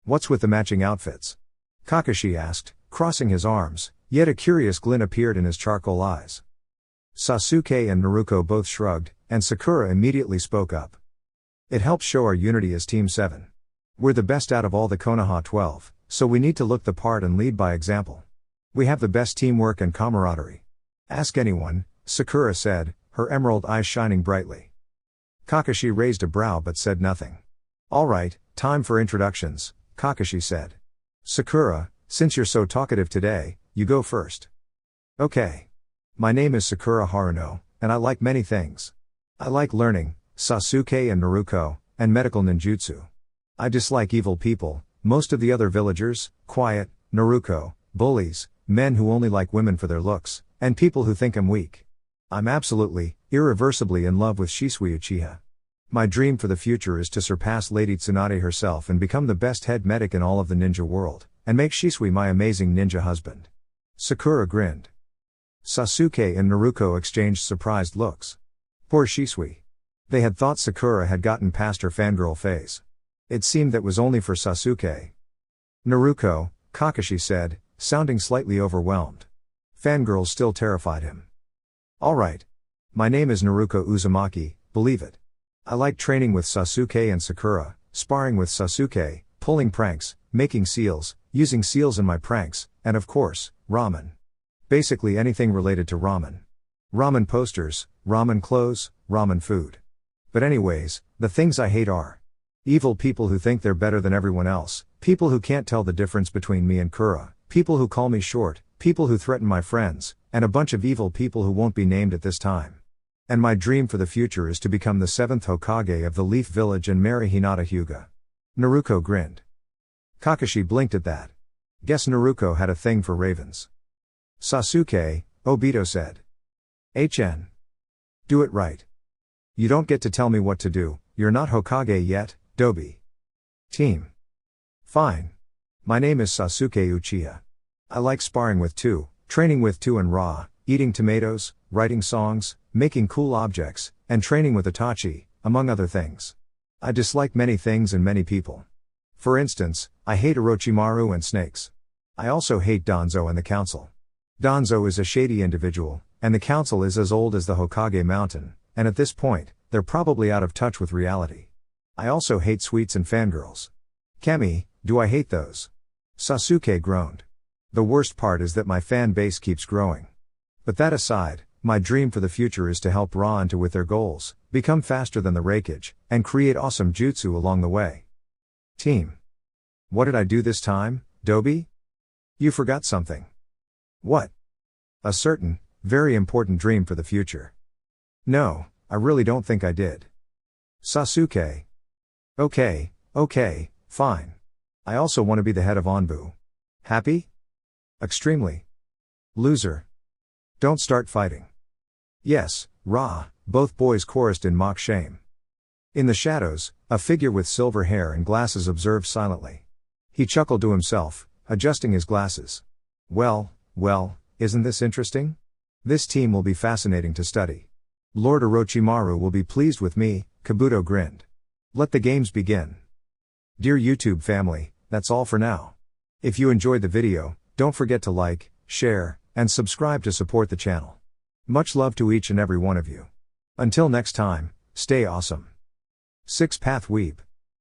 What's with the matching outfits? Kakashi asked, crossing his arms, yet a curious glint appeared in his charcoal eyes. Sasuke and Naruko both shrugged, and Sakura immediately spoke up. It helps show our unity as Team 7. We're the best out of all the Konoha 12, so we need to look the part and lead by example. We have the best teamwork and camaraderie. Ask anyone, Sakura said, her emerald eyes shining brightly. Kakashi raised a brow but said nothing. Alright, time for introductions, Kakashi said. Sakura, since you're so talkative today, you go first. Okay. My name is Sakura Haruno, and I like many things. I like learning, Sasuke and Naruko, and medical ninjutsu. I dislike evil people, most of the other villagers, quiet, Naruko, bullies, men who only like women for their looks, and people who think I'm weak. I'm absolutely, irreversibly in love with Shisui Uchiha. My dream for the future is to surpass Lady Tsunade herself and become the best head medic in all of the ninja world, and make Shisui my amazing ninja husband. Sakura grinned. Sasuke and Naruko exchanged surprised looks. Poor Shisui. They had thought Sakura had gotten past her fangirl phase. It seemed that was only for Sasuke. Naruko, Kakashi said, sounding slightly overwhelmed. Fangirls still terrified him. Alright. My name is Naruko Uzumaki, believe it. I like training with Sasuke and Sakura, sparring with Sasuke, pulling pranks, making seals, using seals in my pranks, and of course, ramen. Basically anything related to ramen. Ramen posters, ramen clothes, ramen food. But anyways, the things I hate are evil people who think they're better than everyone else, people who can't tell the difference between me and Kura, people who call me short, people who threaten my friends, and a bunch of evil people who won't be named at this time. And my dream for the future is to become the 7th Hokage of the Leaf Village and marry Hinata Hyuga. Naruko grinned. Kakashi blinked at that. Guess Naruko had a thing for ravens. Sasuke, Obito said. HN. Do it right. You don't get to tell me what to do, you're not Hokage yet, Dobi. Team. Fine. My name is Sasuke Uchiha. I like sparring with two, training with two and raw, eating tomatoes, writing songs, making cool objects, and training with Itachi, among other things. I dislike many things and many people. For instance, I hate Orochimaru and snakes. I also hate Danzo and the council. Danzo is a shady individual, and the council is as old as the Hokage mountain, and at this point, they're probably out of touch with reality. I also hate sweets and fangirls. Kemi, do I hate those? Sasuke groaned. The worst part is that my fan base keeps growing. But that aside, my dream for the future is to help Ra with their goals, become faster than the Raikage, and create awesome jutsu along the way. Team. What did I do this time, Dobi? You forgot something. What? A certain, very important dream for the future. No, I really don't think I did. Sasuke. Okay, fine. I also want to be the head of Anbu. Happy? Extremely. Loser. Don't start fighting. Yes, Ra, both boys chorused in mock shame. In the shadows, a figure with silver hair and glasses observed silently. He chuckled to himself, adjusting his glasses. Well, isn't this interesting? This team will be fascinating to study. Lord Orochimaru will be pleased with me, Kabuto grinned. Let the games begin. Dear YouTube family, that's all for now. If you enjoyed the video, don't forget to like, share, and subscribe to support the channel. Much love to each and every one of you. Until next time, stay awesome. 6 Path Weeb.